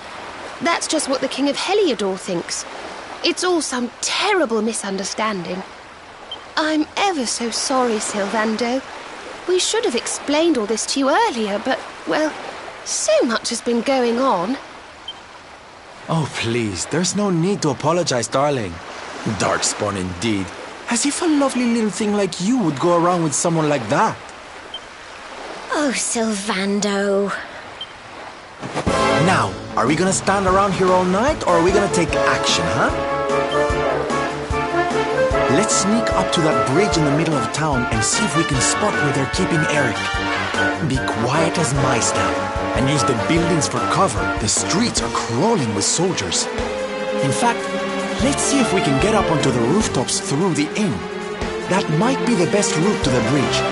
That's just what the King of Heliodor thinks. It's all some terrible misunderstanding. I'm ever so sorry, Sylvando. We should have explained all this to you earlier, but, well, so much has been going on. Oh, please, there's no need to apologize, darling. Darkspawn indeed. As if a lovely little thing like you would go around with someone like that. Oh, Sylvando. Now, are we gonna stand around here all night, or are we gonna take action, huh? Let's sneak up to that bridge in the middle of town and see if we can spot where they're keeping Eric. Be quiet as mice now, and use the buildings for cover. The streets are crawling with soldiers. In fact, let's see if we can get up onto the rooftops through the inn. That might be the best route to the bridge.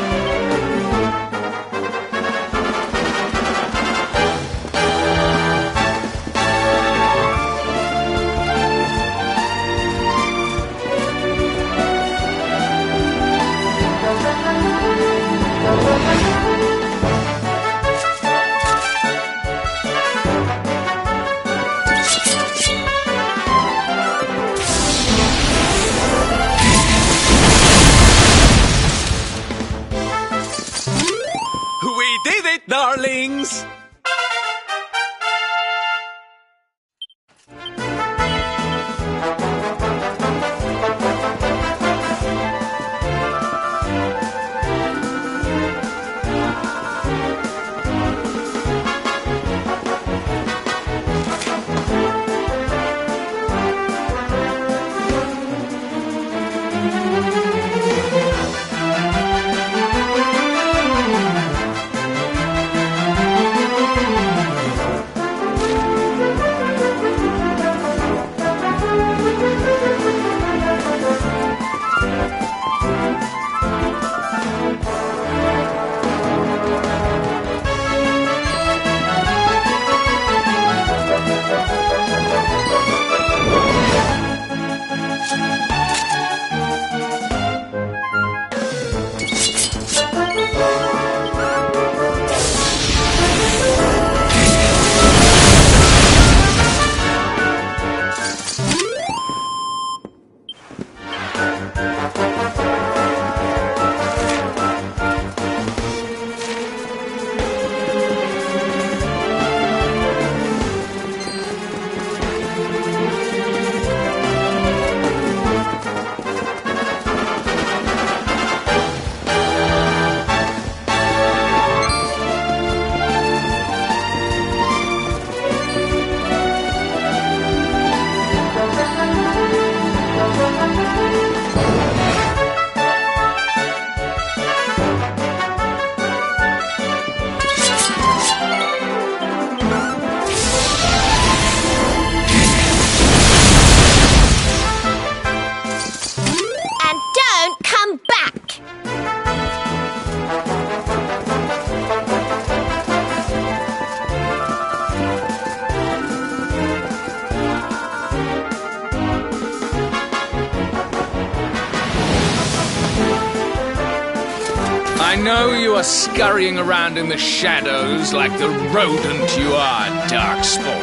know you are scurrying around in the shadows like the rodent you are, Darkspawn.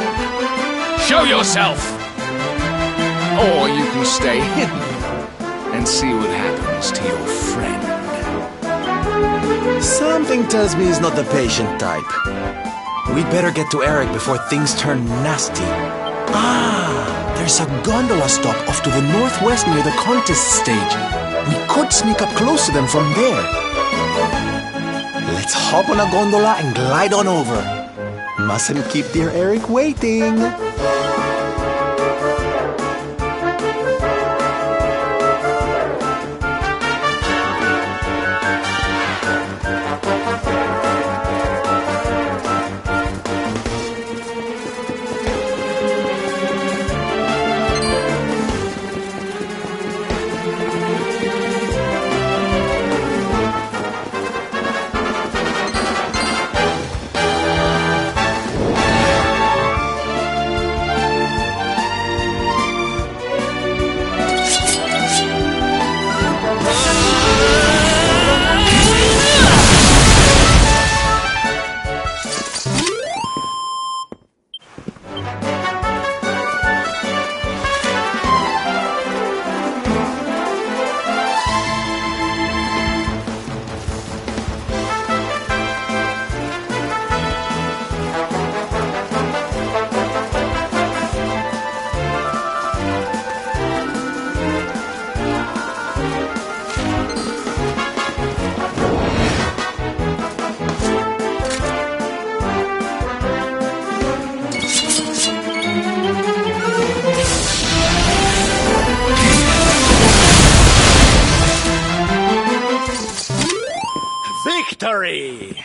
Show yourself! Or you can stay hidden and see what happens to your friend. Something tells me he's not the patient type. We'd better get to Eric before things turn nasty. Ah, there's a gondola stop off to the northwest near the contest stage. We could sneak up close to them from there. Let's hop on a gondola and glide on over. Mustn't keep dear Eric waiting. Victory!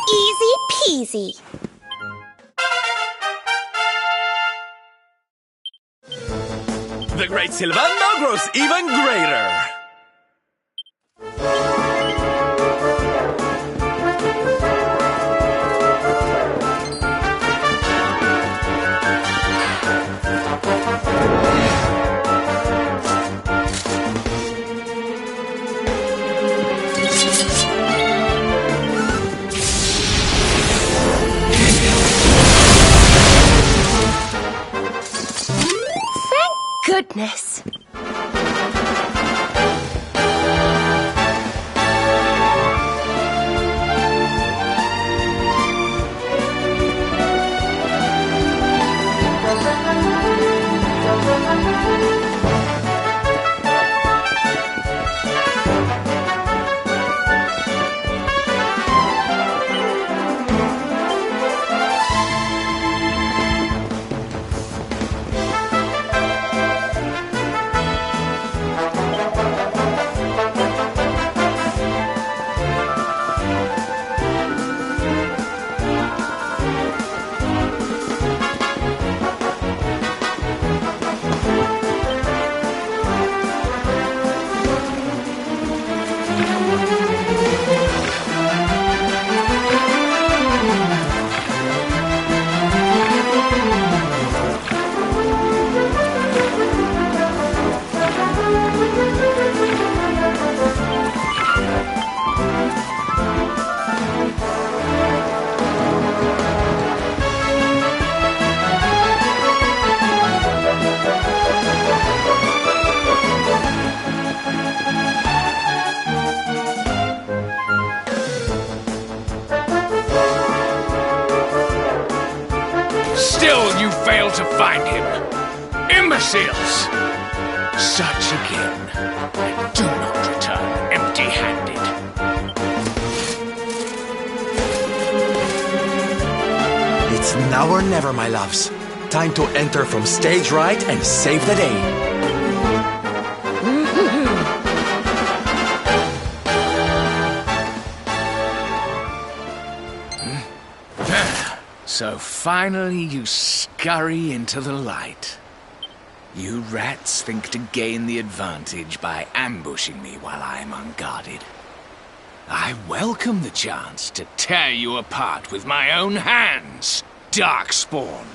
Easy peasy. The great Sylvando grows even greater. Goodness. Still you fail to find him. Imbeciles! Search again, and do not return empty-handed. It's now or never, my loves. Time to enter from stage right and save the day. So finally you scurry into the light. You rats think to gain the advantage by ambushing me while I'm unguarded. I welcome the chance to tear you apart with my own hands, Darkspawn.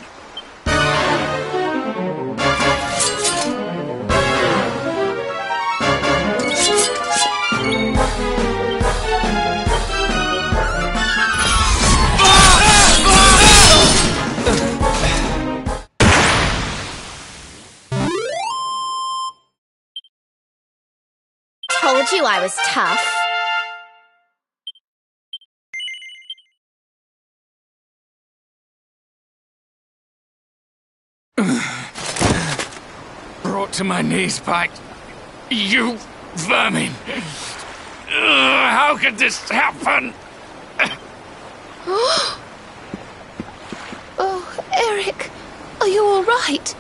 Told you I was tough. Brought to my knees by you vermin. How could this happen? Oh, Eric, are you all right?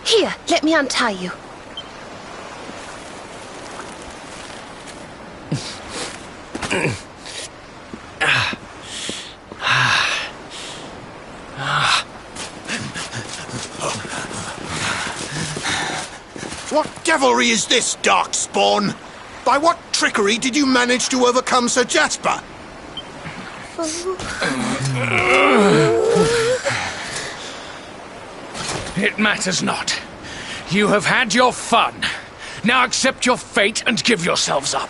Here, let me untie you. What devilry is this, Darkspawn? By what trickery did you manage to overcome Sir Jasper? It matters not. You have had your fun. Now accept your fate and give yourselves up.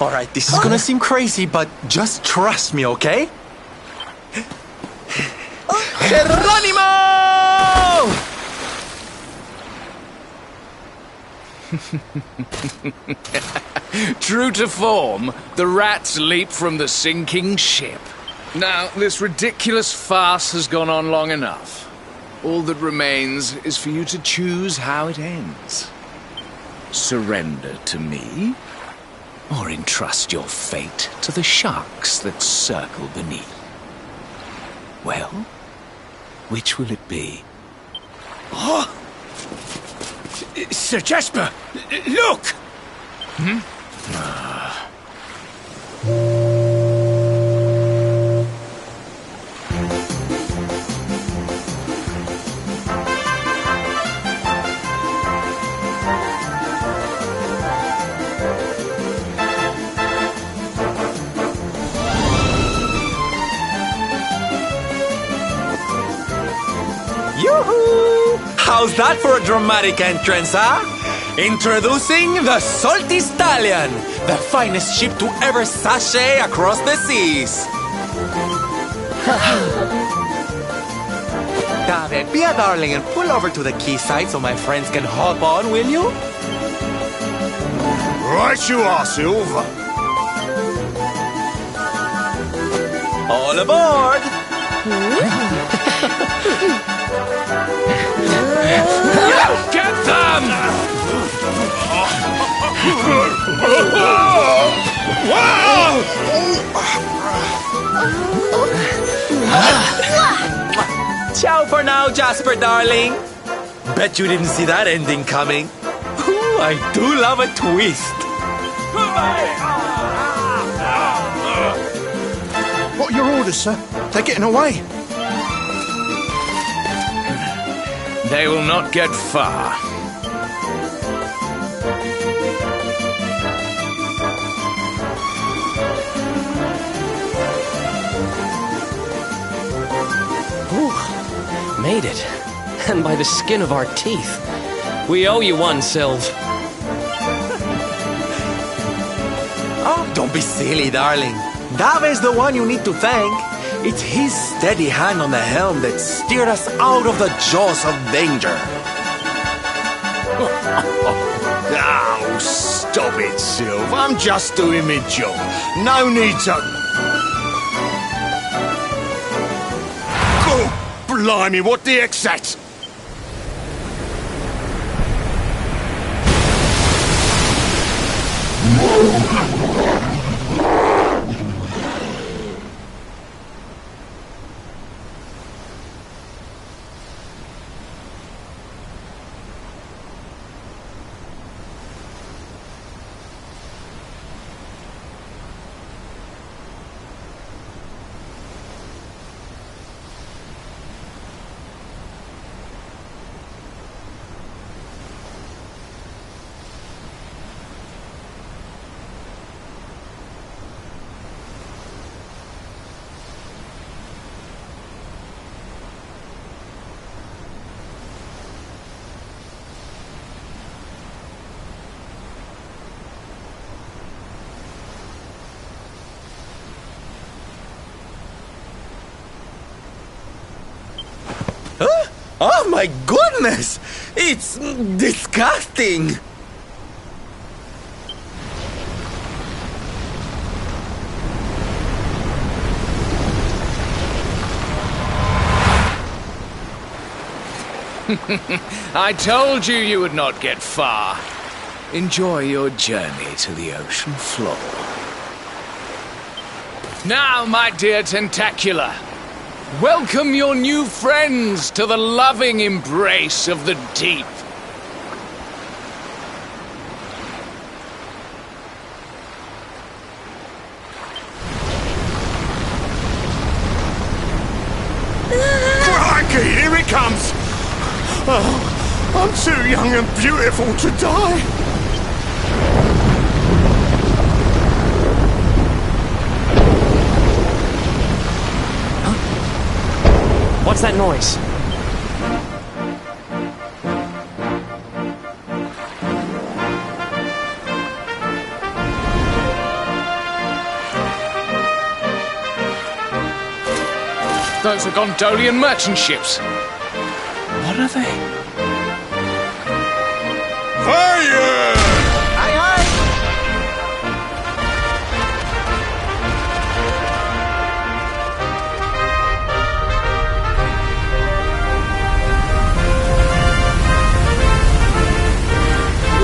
Alright, this is gonna seem crazy, but just trust me, okay? Geronimo! True to form, the rats leap from the sinking ship. Now, this ridiculous farce has gone on long enough. All that remains is for you to choose how it ends. Surrender to me, or entrust your fate to the sharks that circle beneath. Well, which will it be? Oh! Sir Jasper, look! Hmm? Yoo-hoo! How's that for a dramatic entrance, huh? Introducing the Salty Stallion, the finest ship to ever sashay across the seas. David, be a darling and pull over to the quayside so my friends can hop on, will you? Right you are, Silver. All aboard! Get them! Ciao for now, Jasper, darling. Bet you didn't see that ending coming. Ooh, I do love a twist. What are your orders, sir? They're getting away. They will not get far. Ooh, made it. And by the skin of our teeth. We owe you one, Sylv. Oh, don't be silly, darling. Dave's the one you need to thank. It's his steady hand on the helm that steered us out of the jaws of danger. Oh, stop it, Sylv. I'm just doing my job. No need to... Oh, blimey, what the heck's that? Huh? Oh my goodness! It's disgusting! I told you would not get far. Enjoy your journey to the ocean floor. Now, my dear Tentacula, welcome your new friends to the loving embrace of the deep. Crikey, here it comes! Oh, I'm too young and beautiful to die. What's that noise? Those are Gondolian merchant ships. What are they? Fire! Aye, aye!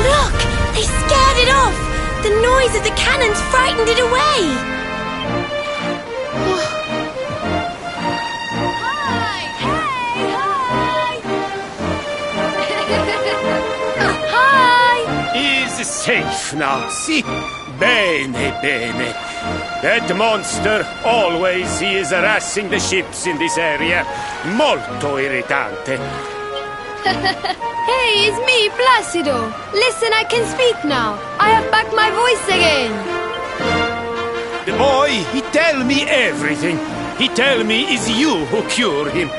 Look! They scared it off! The noise of the cannons frightened it away! He's safe now, see? Bene, bene. That monster, always he is harassing the ships in this area. Molto irritante. Hey, it's me, Placido. Listen, I can speak now. I have back my voice again. The boy, he tell me everything. He tell me it's you who cure him.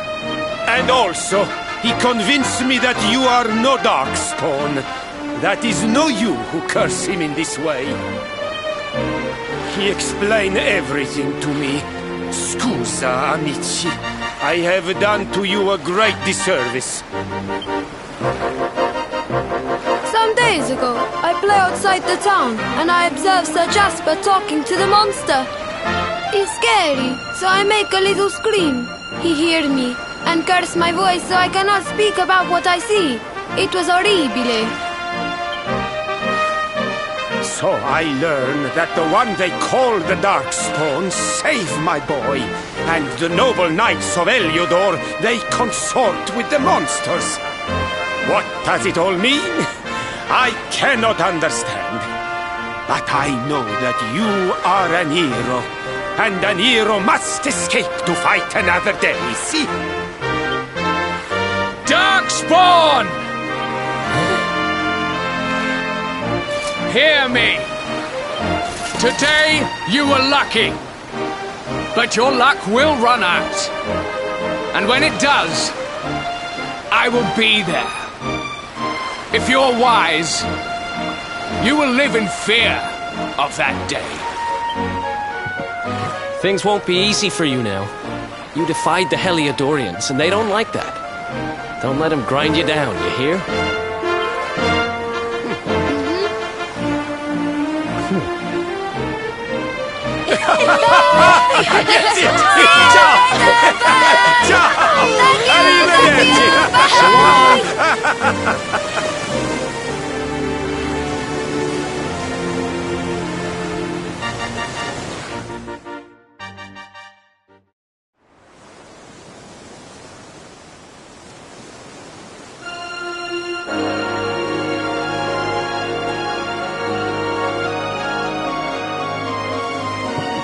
And also, he convinced me that you are no Darkspawn. That is no you who curse him in this way. He explained everything to me. Scusa, amici. I have done to you a great disservice. Some days ago, I play outside the town, and I observe Sir Jasper talking to the monster. It's scary, so I make a little scream. He hear me, and curse my voice so I cannot speak about what I see. It was horribile. So I learn that the one they call the Darkspawn saved my boy, and the noble knights of Heliodor, they consort with the monsters. What does it all mean? I cannot understand. But I know that you are an hero, and an hero must escape to fight another day, see? Darkspawn! Hear me. Today, you were lucky. But your luck will run out. And when it does, I will be there. If you're wise, you will live in fear of that day. Things won't be easy for you now. You defied the Heliodorians, and they don't like that. Don't let them grind you down, you hear?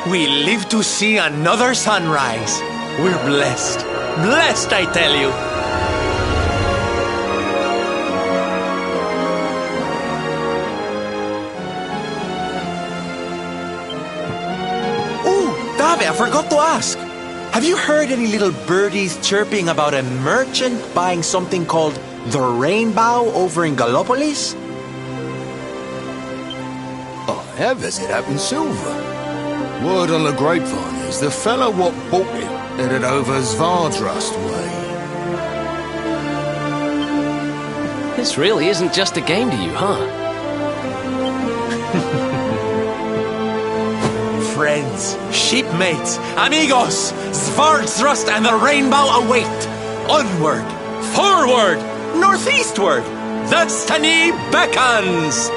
We live to see another sunrise. We're blessed. Blessed, I tell you. Oh, Dave, I forgot to ask. Have you heard any little birdies chirping about a merchant buying something called the Rainbow over in Gallopolis? I have, as it happens, Silver. Word on the grapevine is the fellow what bought it headed over Svardrust way. This really isn't just a game to you, huh? Friends, shipmates, amigos, Svardthrust and the rainbow await. Onward, forward, northeastward. The Stani beckons.